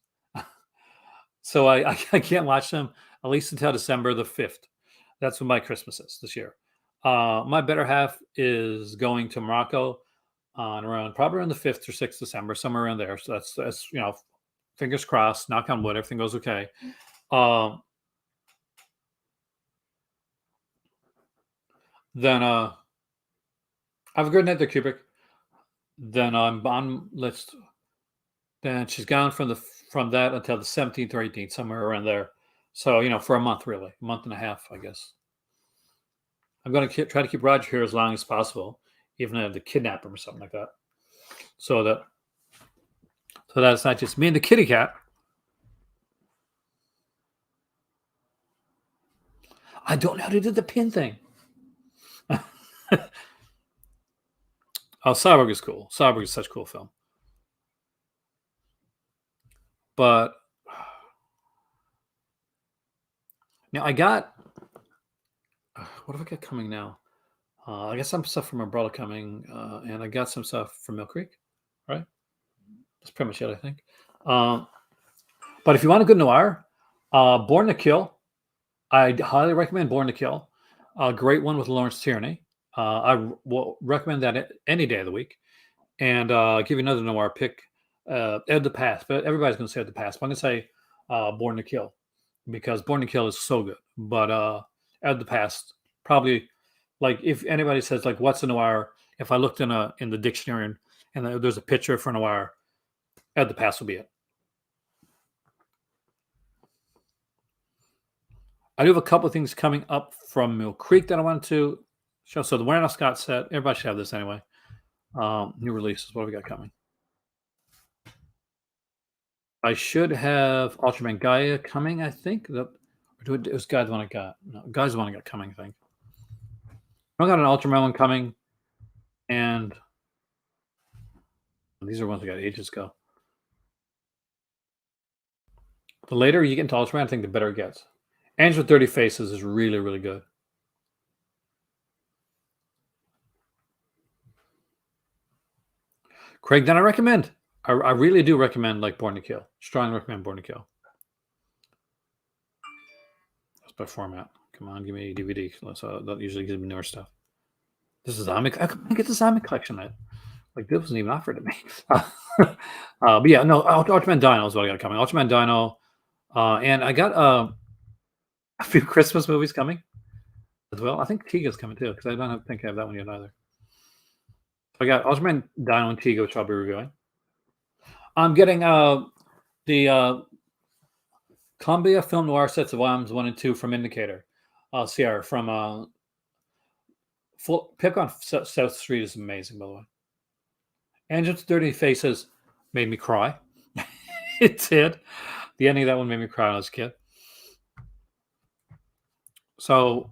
So I can't watch them at least until December the 5th. That's when my Christmas is this year. My better half is going to Morocco on probably around the 5th or 6th December, somewhere around there. So that's fingers crossed, knock on wood, everything goes okay. Then I have a good night there, Kubrick. Then I'm on list. Then she's gone from that until the 17th or 18th, somewhere around there. So for a month, really, a month and a half, I guess. I'm going to try to keep Roger here as long as possible, even if I have to kidnap him or something like that. So that's not just me and the kitty cat. I don't know how to do the pin thing. Oh, Cyborg is cool. Cyborg is such a cool film. But now I got, what have I got coming now? I got some stuff from Umbrella coming, and I got some stuff from Mill Creek, right? That's pretty much it, I think. But if you want a good noir, Born to Kill, I highly recommend Born to Kill. A great one with Lawrence Tierney. I will recommend that any day of the week. And give you another noir pick, Ed the Past. But everybody's going to say Ed the Past. But I'm going to say Born to Kill, because Born to Kill is so good. But Ed the Past, probably, like, if anybody says, like, what's a noir? If I looked in the dictionary and there's a picture for noir, Ed the Past will be it. I do have a couple of things coming up from Mill Creek that I wanted to show. So the Warren Scott set, everybody should have this anyway. New releases. What have we got coming? I should have Ultraman Gaia coming, I think. It was Guy's the one I got. No, Guy's the one I got coming, I think. I got an Ultraman one coming, and these are ones I got ages ago. The later you get into Ultraman, I think the better it gets. Angel with 30 Faces is really, really good. Craig, then I recommend. I really do recommend, like, Born to Kill. Strongly recommend Born to Kill. That's by format. Come on, give me a DVD. So that usually gives me newer stuff. This is Zombie. I couldn't get the Zombie collection. Like, this wasn't even offered to me. But yeah, no, Ultraman Dino is what I got coming. Ultraman Dino. And I got a few Christmas movies coming as well. I think Tiga's coming too, because I don't think I have that one yet either. I got Ultraman Dino and Tiga, which I'll be reviewing. I'm getting the Columbia Film Noir sets of volumes 1 and 2 from Indicator. Sierra from full pick on South Street is amazing, by the way. Angels Dirty Faces made me cry. It did. The ending of that one made me cry when I was a kid. So,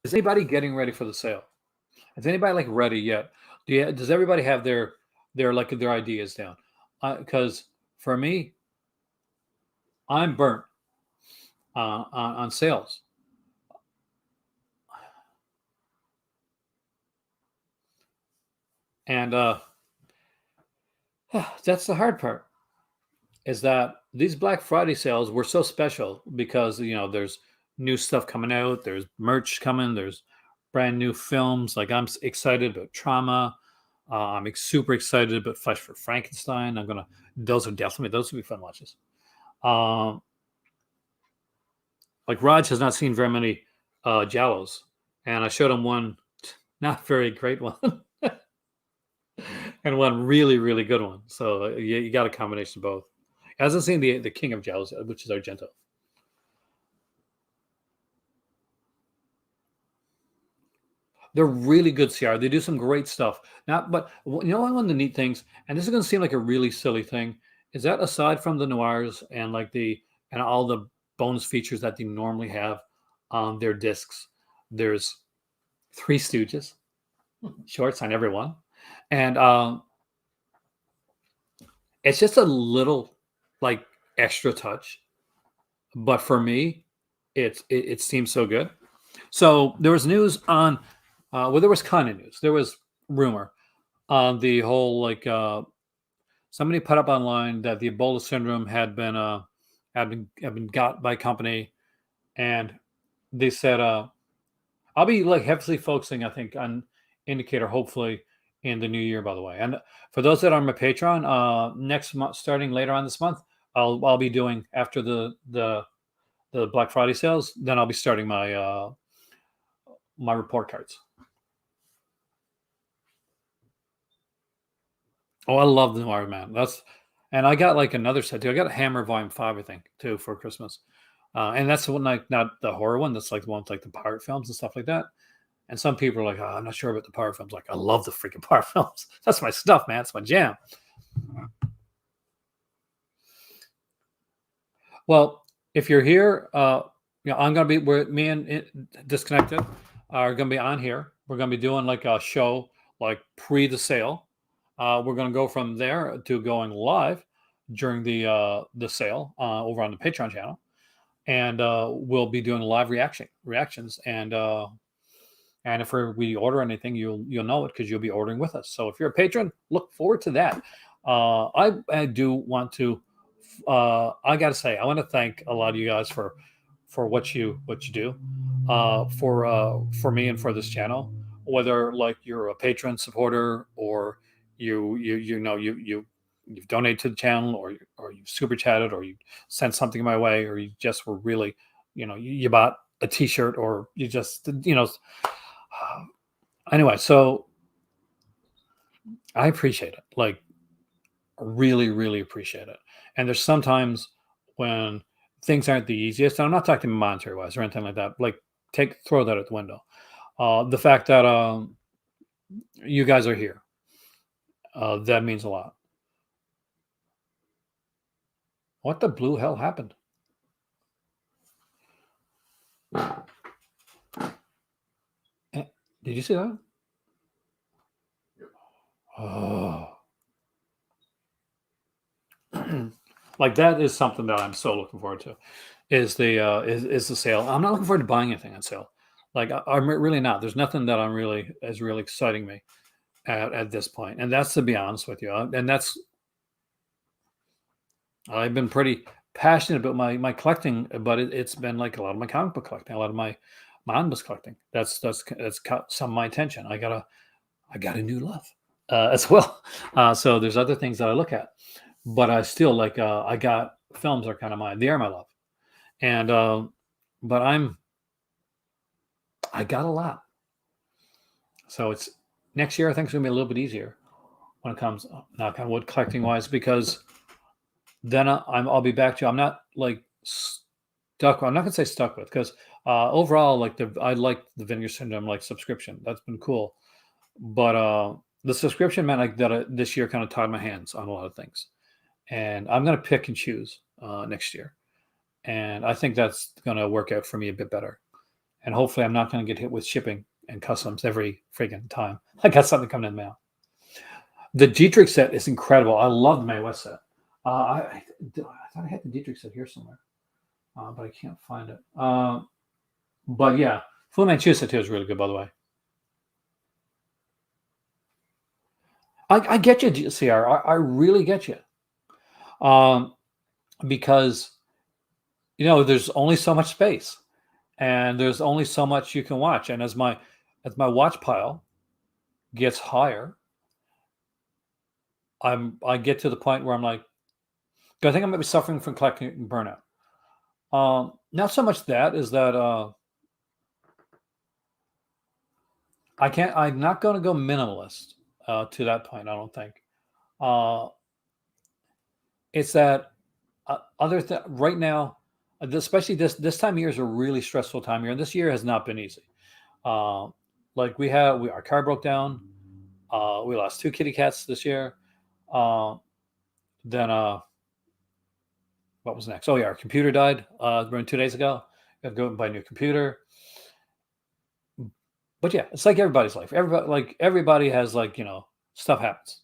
is anybody getting ready for the sale? Is anybody like ready yet? Does everybody have their ideas down? Because for me, I'm burnt on sales, and that's the hard part. Is that these Black Friday sales were so special because there's new stuff coming out, there's merch coming, there's brand new films. Like excited about Trauma. I'm super excited about Flesh for Frankenstein. Those will be fun watches. Um, like Raj has not seen very many Giallos, and I showed him one not very great one and one really really good one. So you got a combination of both. He hasn't seen the King of Giallos, which is Argento. They're really good CR. They do some great stuff. Not, but one of the neat things, and this is going to seem like a really silly thing, is that aside from the noirs and and all the bonus features that they normally have on their discs, there's Three Stooges shorts on every one, and it's just a little like extra touch. But for me, it seems so good. So there was news on, well, there was kind of news. There was rumor on the whole somebody put up online that the Ebola syndrome had been got by a company, and they said I'll be like heavily focusing, I think, on Indicator hopefully in the new year. By the way, and for those that are on my Patreon, next month, starting later on this month, I'll be doing after the Black Friday sales. Then I'll be starting my report cards. Oh, I love the Noir Man. And I got like another set too. I got a Hammer Volume 5, I think, too, for Christmas. And that's the one, like not the horror one. That's like the one with like the pirate films and stuff like that. And some people are like, oh, I'm not sure about the pirate films. Like, I love the freaking pirate films. That's my stuff, man. It's my jam. Well, if you're here, I'm gonna be me and Disconnected are gonna be on here. We're gonna be doing like a show like pre the sale. We're gonna go from there to going live during the sale over on the Patreon channel, and we'll be doing live reactions, and if we order anything, you'll know it because you'll be ordering with us. So if you're a patron, look forward to that. I do want to. I got to say, I want to thank a lot of you guys for what you do for me and for this channel. Whether like you're a patron supporter or you've donated to the channel or you super chatted or you sent something my way or you just were really you bought a T-shirt or you just anyway. So I appreciate it. Like really, really appreciate it. And there's sometimes when things aren't the easiest, and I'm not talking monetary wise or anything like that. Like throw that out the window. The fact that you guys are here, that means a lot. What the blue hell happened? Did you see that? Yep. Oh. Like that is something that I'm so looking forward to. Is the sale? I'm not looking forward to buying anything on sale. Like I'm really not. There's nothing that is really exciting me at this point, and that's to be honest with you. And that's I've been pretty passionate about my collecting, but it's been like a lot of my comic book collecting, a lot of my omnibus collecting. That's caught some of my attention. I got a new love as well. So there's other things that I look at, but I still like I got films are kind of they are my love, and but I got a lot. So it's next year. I think it's gonna be a little bit easier when it comes knock on wood collecting wise because then I'll be back to. I'm not like stuck. I'm not gonna say stuck with because overall, like I like the Vinegar Syndrome like subscription. That's been cool, but the subscription meant like that this year kind of tied my hands on a lot of things, and I'm gonna pick and choose next year, and I think that's gonna work out for me a bit better, and hopefully I'm not gonna get hit with shipping and customs every friggin' time I got something coming in the mail. The Dietrich set is incredible. I love the Mae West set. I thought I had the Dietrich set here somewhere, but I can't find it. But yeah, Fu Manchu set too is really good, by the way. I get you, CR. I really get you. Um, because there's only so much space, and there's only so much you can watch. And as my watch pile gets higher, I get to the point where I'm like, I think I might be suffering from collecting burnout. Not so much that is that I'm not going to go minimalist to that point. I don't think. Uh, it's that right now, especially this time of year is a really stressful time of year, and this year has not been easy. Uh, like our car broke down. We lost two kitty cats this year. Uh, then what was next? Oh yeah, our computer died around 2 days ago. We have to go and buy a new computer. But yeah, it's like everybody's life. Everybody has stuff happens.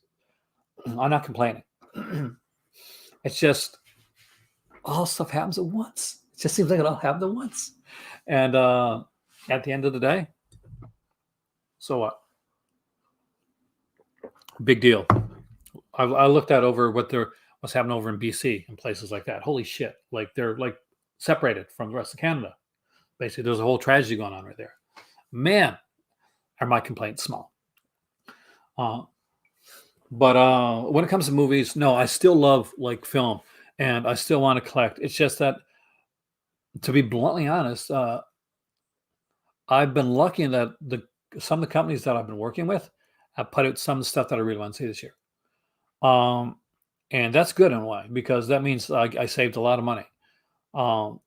I'm not complaining. It's just all stuff happens at once. It just seems like it all happened at once. And at the end of the day, so what? Big deal. I looked at over what's happening over in BC and places like that. Holy shit! Like they're like separated from the rest of Canada. Basically, there's a whole tragedy going on right there. Man, are my complaints small? Uh, but when it comes to movies, no, I still love like film, and I still want to collect. It's just that, to be bluntly honest, I've been lucky in that some of the companies that I've been working with have put out some of the stuff that I really want to see this year. Um, and that's good in a way because that means I saved a lot of money um,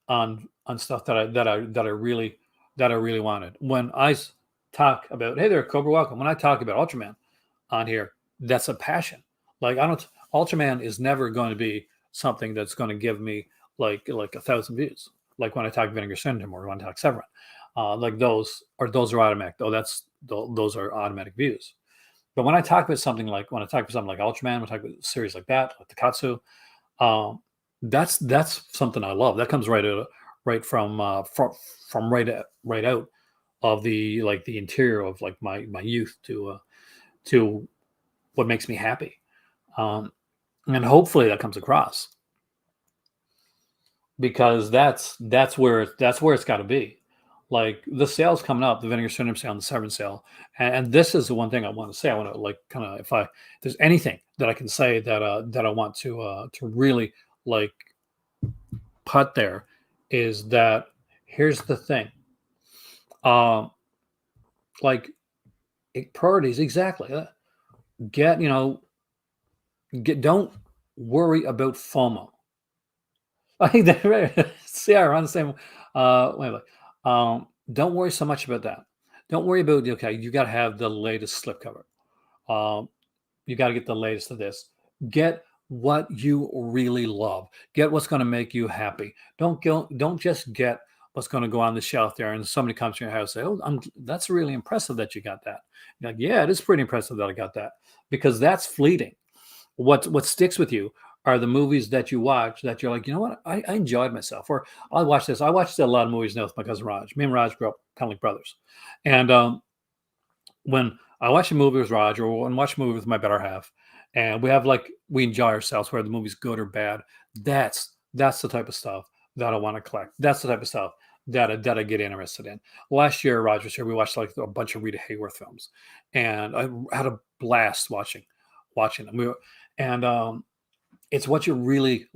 on stuff that I really wanted. When talk about, hey there, Cobra, welcome. When I talk about Ultraman on here, that's a passion. Like I don't Ultraman is never going to be something that's going to give me like 1,000 views. Like when I talk Vinegar Syndrome or when I talk Severin, like those are automatic. Those are automatic views. But when I talk about something like Ultraman, when I talk about a series like that, like the Katsu, um, that's something I love. That comes right from right out of the interior of like my youth to what makes me happy, um, and hopefully that comes across because that's where it's got to be. Like the sale's coming up, the Vinegar Syndrome sale and the Severance sale, and this is the one thing I want to say. I want to like kind of if there's anything that I can say that I want to really like put there is that here's the thing, um, like priorities exactly. Get get don't worry about FOMO. I think that right. See, we're on the same wait. Don't worry so much about that. Don't worry about okay. You got to have the latest slipcover. Um, you got to get the latest of this. Get what you really love. Get what's going to make you happy. Don't just get what's going to go on the shelf there, and somebody comes to your house and say, "Oh, that's really impressive that you got that." You're like, yeah, it is pretty impressive that I got that because that's fleeting. What sticks with you are the movies that you watch that you're like, you know what, I enjoyed myself. Or I watched this. I watched a lot of movies now with my cousin Raj. Me and Raj grew up kind of like brothers, and when I watch a movie with Raj or when I watch a movie with my better half, and we enjoy ourselves, whether the movie's good or bad. That's the type of stuff that I want to collect. That's the type of stuff that I get interested in. Last year, Raj was here. We watched like a bunch of Rita Hayworth films, and I had a blast watching them. And it's what really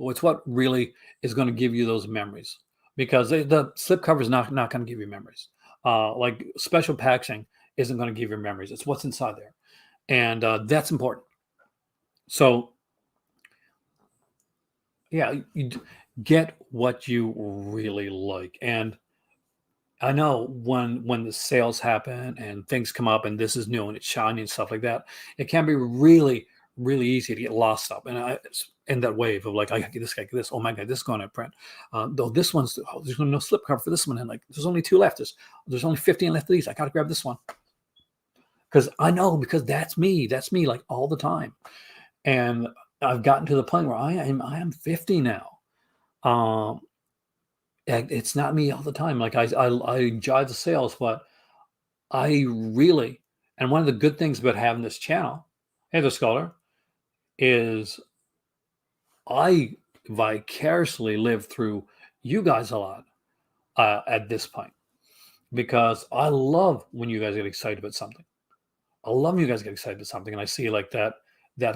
is going to give you those memories because the slipcover is not going to give you memories. Like special packaging isn't going to give you memories. It's what's inside there, and that's important. So yeah, get what you really like. And I know when the sales happen and things come up and this is new and it's shiny and stuff like that, it can be really, really easy to get lost up. And in that wave of like, I gotta get this, I gotta get this. Oh my God, this is going to print. Though this one's, oh, there's no slip cover for this one. And like, there's only two left. There's only 15 left of these. I got to grab this one. Because I know, because that's me. That's me like all the time. And I've gotten to the point where I am 50 now. Um, and it's not me all the time. Like I enjoy the sales, but I really, and one of the good things about having this channel, hey, the scholar, is I vicariously live through you guys a lot at this point because I love when you guys get excited about something. I love when you guys get excited about something, and I see like that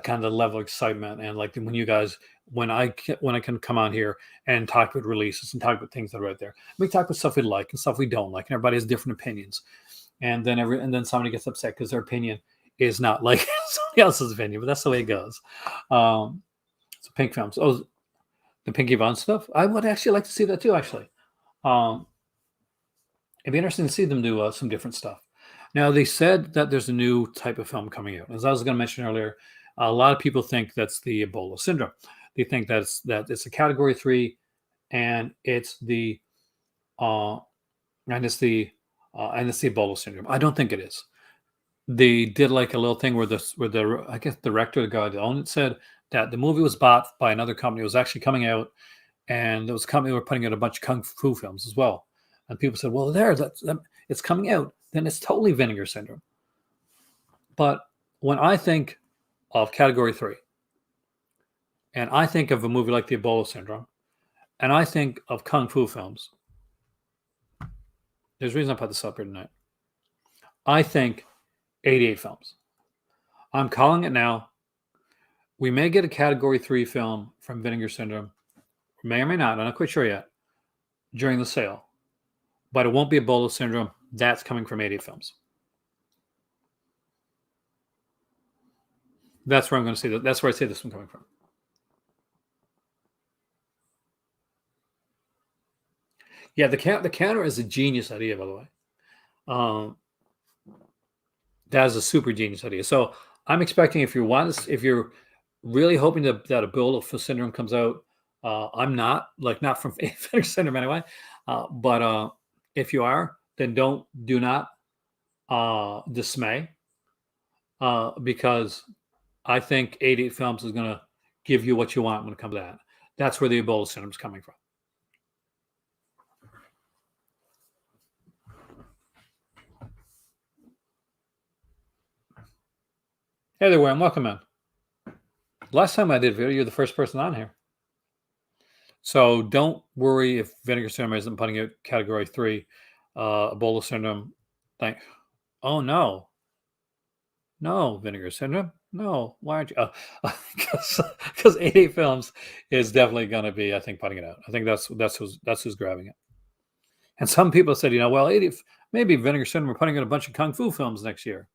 kind of level of excitement, and like when you guys when I can come on here and talk about releases and talk about things that are out there. We talk about stuff we like and stuff we don't like, and everybody has different opinions. And then somebody gets upset because their opinion is not like somebody else's opinion, but that's the way it goes. So pink films. Oh, the Pinky Von stuff. I would actually like to see that too. Actually, um, it'd be interesting to see them do some different stuff. Now they said that there's a new type of film coming out. As I was going to mention earlier, a lot of people think that's the Ebola syndrome. They think that it's a Category 3, and it's the uh, and it's the Ebola syndrome. I don't think it is. They did like a little thing where the I guess the director, the guy that owned it, said that the movie was bought by another company. It was actually coming out, and there was a company who were putting out a bunch of kung fu films as well. And people said, "Well, it's coming out. Then it's totally vinegar syndrome." But when I think of Category 3, and I think of a movie like the Ebola syndrome, and I think of kung fu films, there's a reason I put this up here tonight. I think 88 films. I'm calling it now. We may get a Category 3 film from Vinegar Syndrome, may or may not. I'm not quite sure yet, during the sale. But it won't be Ebola Syndrome. That's coming from 88 films. That's where I'm going to see that. That's where I see this one coming from. Yeah, the counter is a genius idea, by the way. Um, that is a super genius idea. So I'm expecting if you're really hoping that a Ebola syndrome comes out, I'm not from Vinegar Syndrome anyway. But if you are, then do not dismay, because I think 88 Films is going to give you what you want when it comes to that. That's where the Ebola syndrome is coming from. Hey there, Warren. Welcome in. Last time I did video, you're the first person on here. So don't worry if Vinegar Syndrome isn't putting out Category 3. Ebola Syndrome. Oh, no. No, Vinegar Syndrome. No. Why aren't you? Because 88 Films is definitely going to be, I think, putting it out. I think that's who's grabbing it. And some people said, well, maybe Vinegar Syndrome are putting out a bunch of kung fu films next year.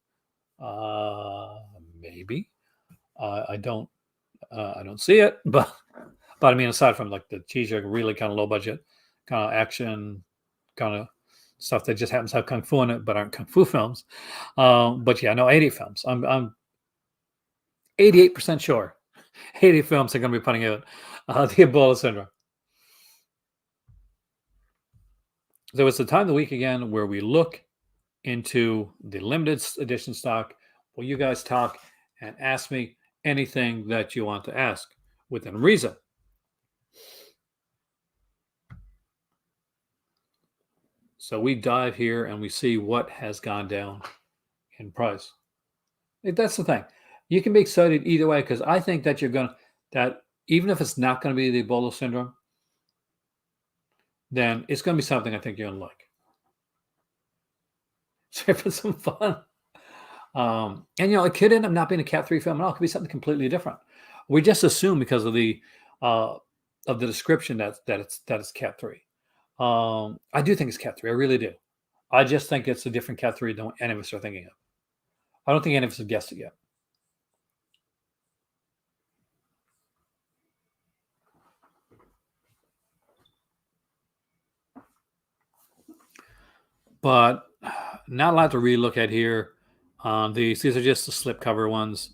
Maybe. I don't see it, but I mean, aside from like the cheesy, really kind of low budget, kind of action, kind of stuff that just happens to have kung fu in it, but aren't kung fu films. But yeah, no, 80 films. I'm 88% sure 80 films are going to be putting out the Ebola syndrome. There was the time of the week again where we look into the limited edition stock. Will you guys talk and ask me anything that you want to ask within reason? So we dive here and we see what has gone down in price. That's the thing. You can be excited either way because I think that that even if it's not going to be the Ebola syndrome, then it's going to be something I think you're going to like. So for some fun. And it could end up not being a Cat 3 film at all. It could be something completely different. We just assume because of the description that it's Cat 3. I do think it's Cat 3. I really do. I just think it's a different Cat 3 than any of us are thinking of. I don't think any of us have guessed it yet. but not a lot to really look at here. These are just the slipcover ones.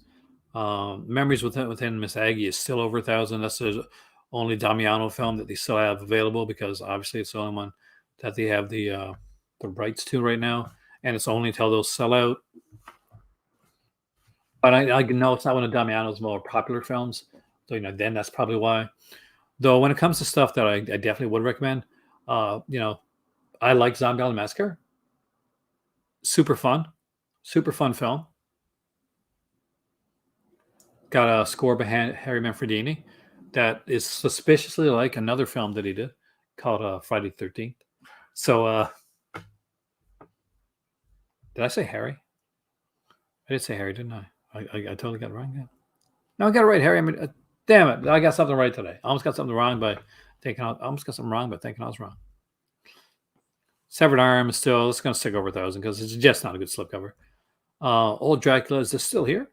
Memories within Miss Aggie is still over 1,000. That's the only Damiano film that they still have available because obviously it's the only one that they have the rights to right now, and it's only until those sell out. But I know it's not one of Damiano's more popular films, so then that's probably why. Though when it comes to stuff that I definitely would recommend, uh, you know, I like Zombie Island Massacre. Super fun, super fun film. Got a score by Harry Manfredini that is suspiciously like another film that he did called Friday the 13th. So, did I say Harry? I did say Harry, didn't I? I totally got it wrong. Yeah. No, I got it right, Harry. I mean, damn it, I got something right today. I almost got something wrong by thinking. I almost got something wrong by thinking I was wrong. Severed Arm is still. It's going to stick over 1,000 because it's just not a good slipcover. Old Dracula is this still here?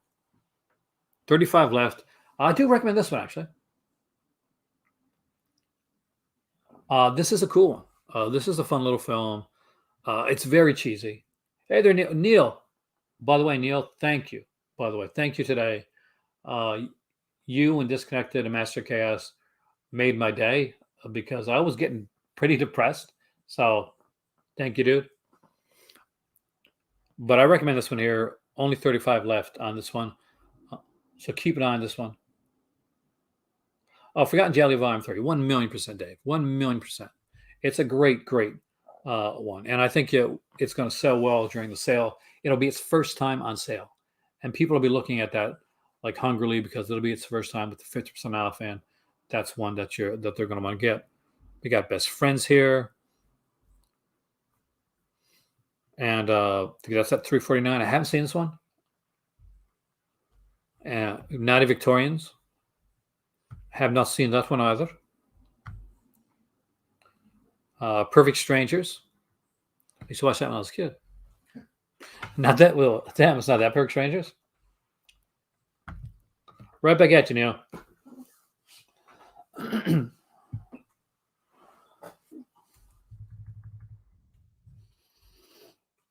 35 left. I do recommend this one actually. This is a cool one. This is a fun little film. It's very cheesy. Hey there, Neil. Neil. By the way, Neil, thank you. By the way, thank you today. Uh, you and Disconnected and Master Chaos made my day because I was getting pretty depressed. So thank you, dude. But I recommend this one here. Only 35 left on this one. Uh, So keep an eye on this one. Oh, Forgotten Giallo Volume 3. 1,000,000%, Dave. 1,000,000%. It's a great, great one. And I think it's going to sell well during the sale. It'll be its first time on sale. And people will be looking at that like hungrily because it'll be its first time with the 50% off. And that's one that they're going to want to get. We got Best Friends here. And that's at 349. I haven't seen this one. Naughty Victorians. Have not seen that one either. Perfect Strangers. I used to watch that when I was a kid. Not that well. Damn, it's not that Perfect Strangers. Right back at you, Neil.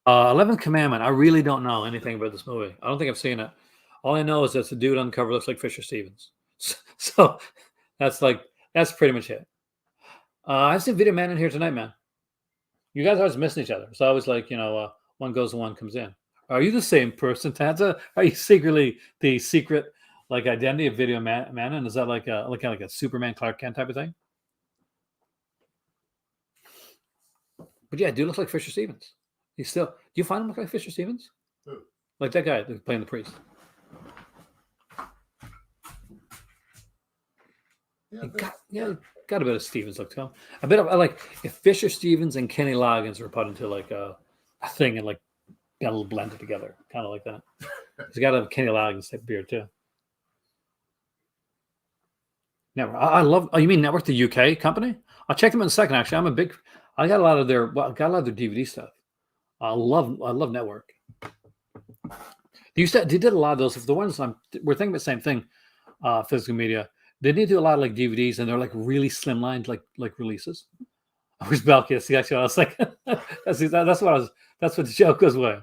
11th Commandment. I really don't know anything about this movie. I don't think I've seen it. All I know is that the dude on the cover looks like Fisher Stevens. So that's pretty much it. I've seen Video Man in here tonight, man. You guys are always missing each other. So I was like, one goes and one comes in. Are you the same person, Tanta? Are you secretly the secret like identity of Video Man? And is that like a Superman Clark Kent type of thing? But yeah, dude looks like Fisher Stevens. Do you find him look like Fisher Stevens? Who? Like that guy playing the priest. Yeah, Got a bit of Stevens look to him. I like if Fisher Stevens and Kenny Loggins were put into like a thing and like got a little blended together, kind of like that. He's got a Kenny Loggins type beard too. Network. I love. Oh, you mean Network, the UK company? I'll check them in a second. Actually, I got a lot of their. Well, I got a lot of their DVD stuff. I love Network. They did a lot of those. If the ones we're thinking the same thing, physical media. They did do a lot of like DVDs, and they're like really slimlined, like releases. I was Belkis. Actually, I was like, that's what I was. That's what the joke was with.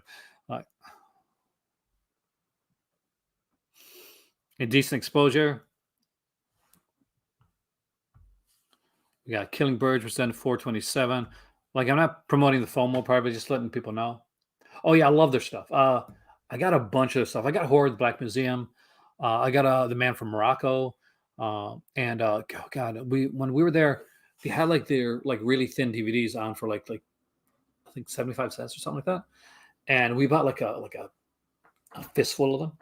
Like, Indecent Exposure. We got Killing Birds, which done 427. Like, I'm not promoting the FOMO part, but just letting people know. Oh yeah, I love their stuff. I got a bunch of their stuff. I got Horror at the Black Museum. I got The Man from Morocco. And oh God, when we were there, they had like their like really thin DVDs on for like I think 75 cents or something like that. And we bought like a fistful of them.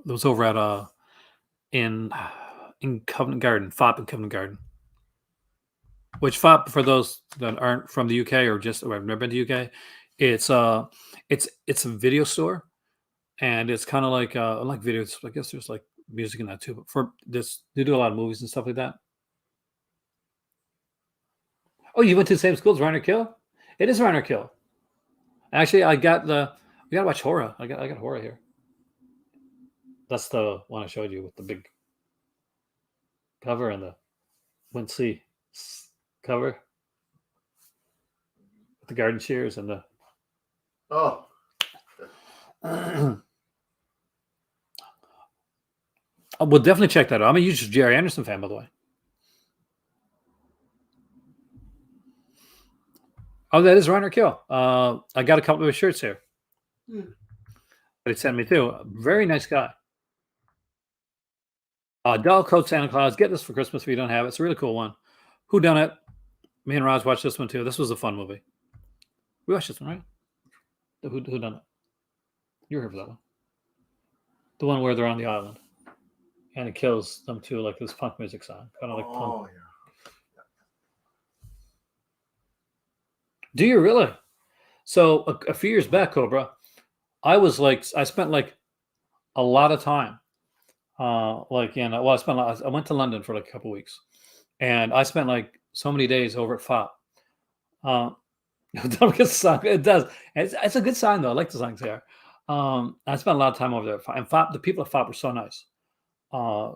It was over at in Covent Garden, FOP in Covent Garden. Which FOP, for those that aren't from the UK or have never been to UK, it's it's a video store, and it's kind of like videos. I guess there's like music in that too. But for this, they do a lot of movies and stuff like that. Oh, you went to the same school as Reiner Kill? It is Reiner Kill. Actually, we gotta watch Horror. I got Horror here. That's the one I showed you with the big cover and the Wincy cover. the garden shears and the. Oh, We'll definitely check that out. I'm a huge Jerry Anderson fan, by the way. Oh, that is Reiner Kill. I got a couple of his shirts here. Hmm. That he sent me too. Very nice guy. Doll Coat Santa Claus. Get this for Christmas if you don't have it. It's a really cool one. Who Done It? Me and Roz watched this one too. This was a fun movie. We watched this one, right? Who Done It? You're here for that one. The one where they're on the island and it kills them too, like this punk music song, kind of like punk. oh yeah. Do you really? So a few years back, Cobra, I spent like a lot of time, I went to London for like a couple weeks, and I spent like so many days over at FOP. Uh, don't get the song. It does. It's a good sign though. I like the songs there. I spent a lot of time over there, and FOP, the people at FOP were so nice. I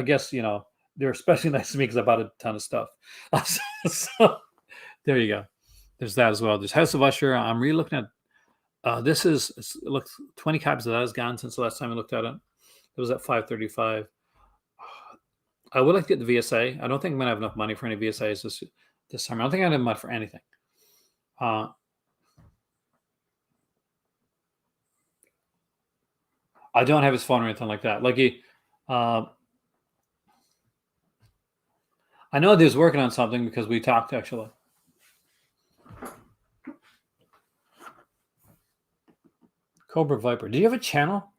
guess they're especially nice to me because I bought a ton of stuff. So there you go. There's that as well. There's House of Usher. I'm really looking at. It looks 20 copies of that has gone since the last time I looked at it. It was at 535. I would like to get the VSA. I don't think I'm gonna have enough money for any VSAs this summer. I don't think I have enough for anything. I don't have his phone or anything like that. I know that he was working on something because we talked actually. Cobra Viper. Do you have a channel?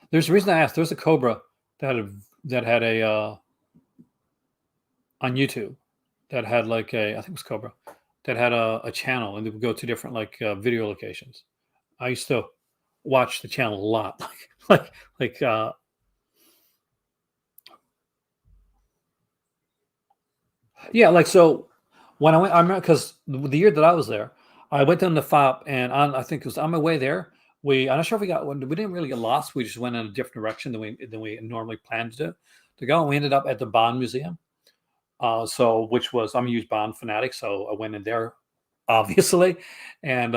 There's a reason I asked. There's a Cobra that had a on YouTube that had I think it was Cobra that had a channel, and they would go to different video locations. I used to watch the channel a lot, so when I remember because the year that I was there, I went down to FOP, and I think it was on my way there. I'm not sure if we didn't really get lost. We just went in a different direction than we normally planned to go. And we ended up at the Bond Museum. Which was, I'm a huge Bond fanatic, so I went in there, obviously. And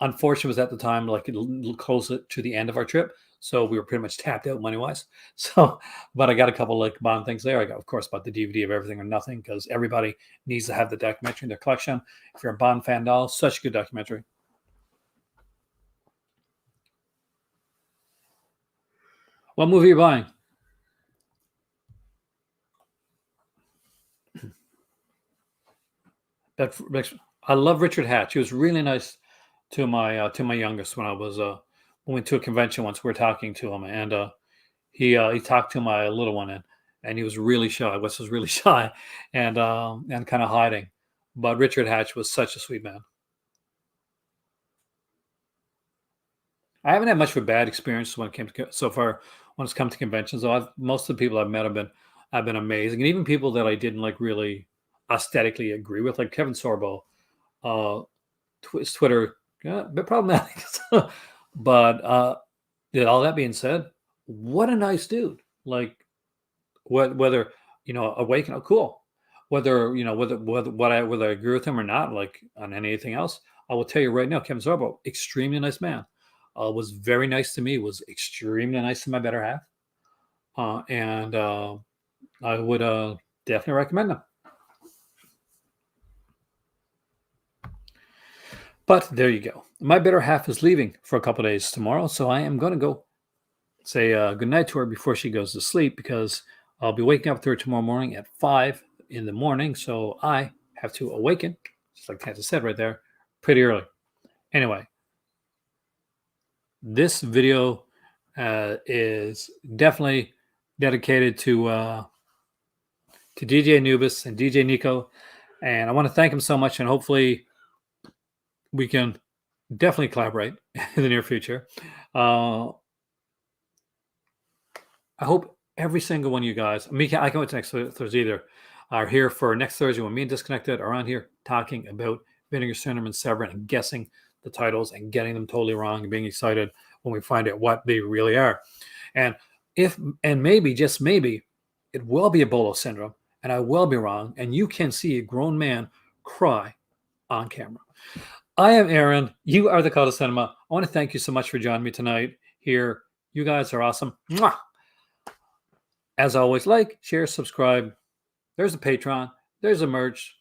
unfortunately, it was at the time close to the end of our trip, so we were pretty much tapped out money wise. So, but I got a couple Bond things there. I got, of course, bought the DVD of Everything or Nothing because everybody needs to have the documentary in their collection. If you're a Bond fan, doll, such a good documentary. What movie are you buying? I love Richard Hatch. He was really nice to my youngest when I was we went to a convention once. We were talking to him, and he talked to my little one, and he was really shy. Wes was really shy and kind of hiding. But Richard Hatch was such a sweet man. I haven't had much of a bad experience when it came to so far when it's come to conventions. Though most of the people I've met have been amazing, and even people that I didn't really aesthetically agree with, like Kevin Sorbo. His Twitter a bit problematic, but all that being said, what a nice dude. Like whether Awaken, oh, cool. Whether whether I agree with him or not, like on anything else, I will tell you right now, Kevin Sorbo, extremely nice man. Was very nice to me. Was extremely nice to my better half, and I would definitely recommend them. But there you go. My better half is leaving for a couple of days tomorrow, so I am going to go say goodnight to her before she goes to sleep because I'll be waking up with her tomorrow morning at 5 in the morning. So I have to awaken, just like Tanta said right there, pretty early. Anyway, this video is definitely dedicated to DJ Anubis and DJ Nico, and I want to thank him so much, and hopefully we can definitely collaborate in the near future. I hope every single one of you guys, I can't wait to next Thursday either, are here for next Thursday when me and Disconnected are on here talking about Vinegar Syndrome and Severin and guessing the titles and getting them totally wrong and being excited when we find out what they really are. And maybe, just maybe, it will be a Bolo syndrome and I will be wrong, and you can see a grown man cry on camera. I am Aaron. You are the Cult of Cinema. I want to thank you so much for joining me tonight here. You guys are awesome. Mwah! As always, like, share, subscribe. There's a Patreon. There's a merch.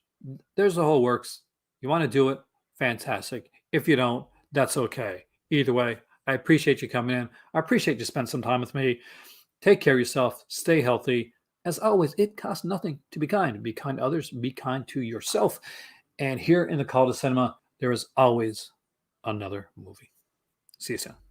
There's the whole works. You want to do it? Fantastic. If you don't, that's okay. Either way, I appreciate you coming in. I appreciate you spending some time with me. Take care of yourself. Stay healthy. As always, it costs nothing to be kind. Be kind to others. Be kind to yourself. And here in the Call to Cinema, there is always another movie. See you soon.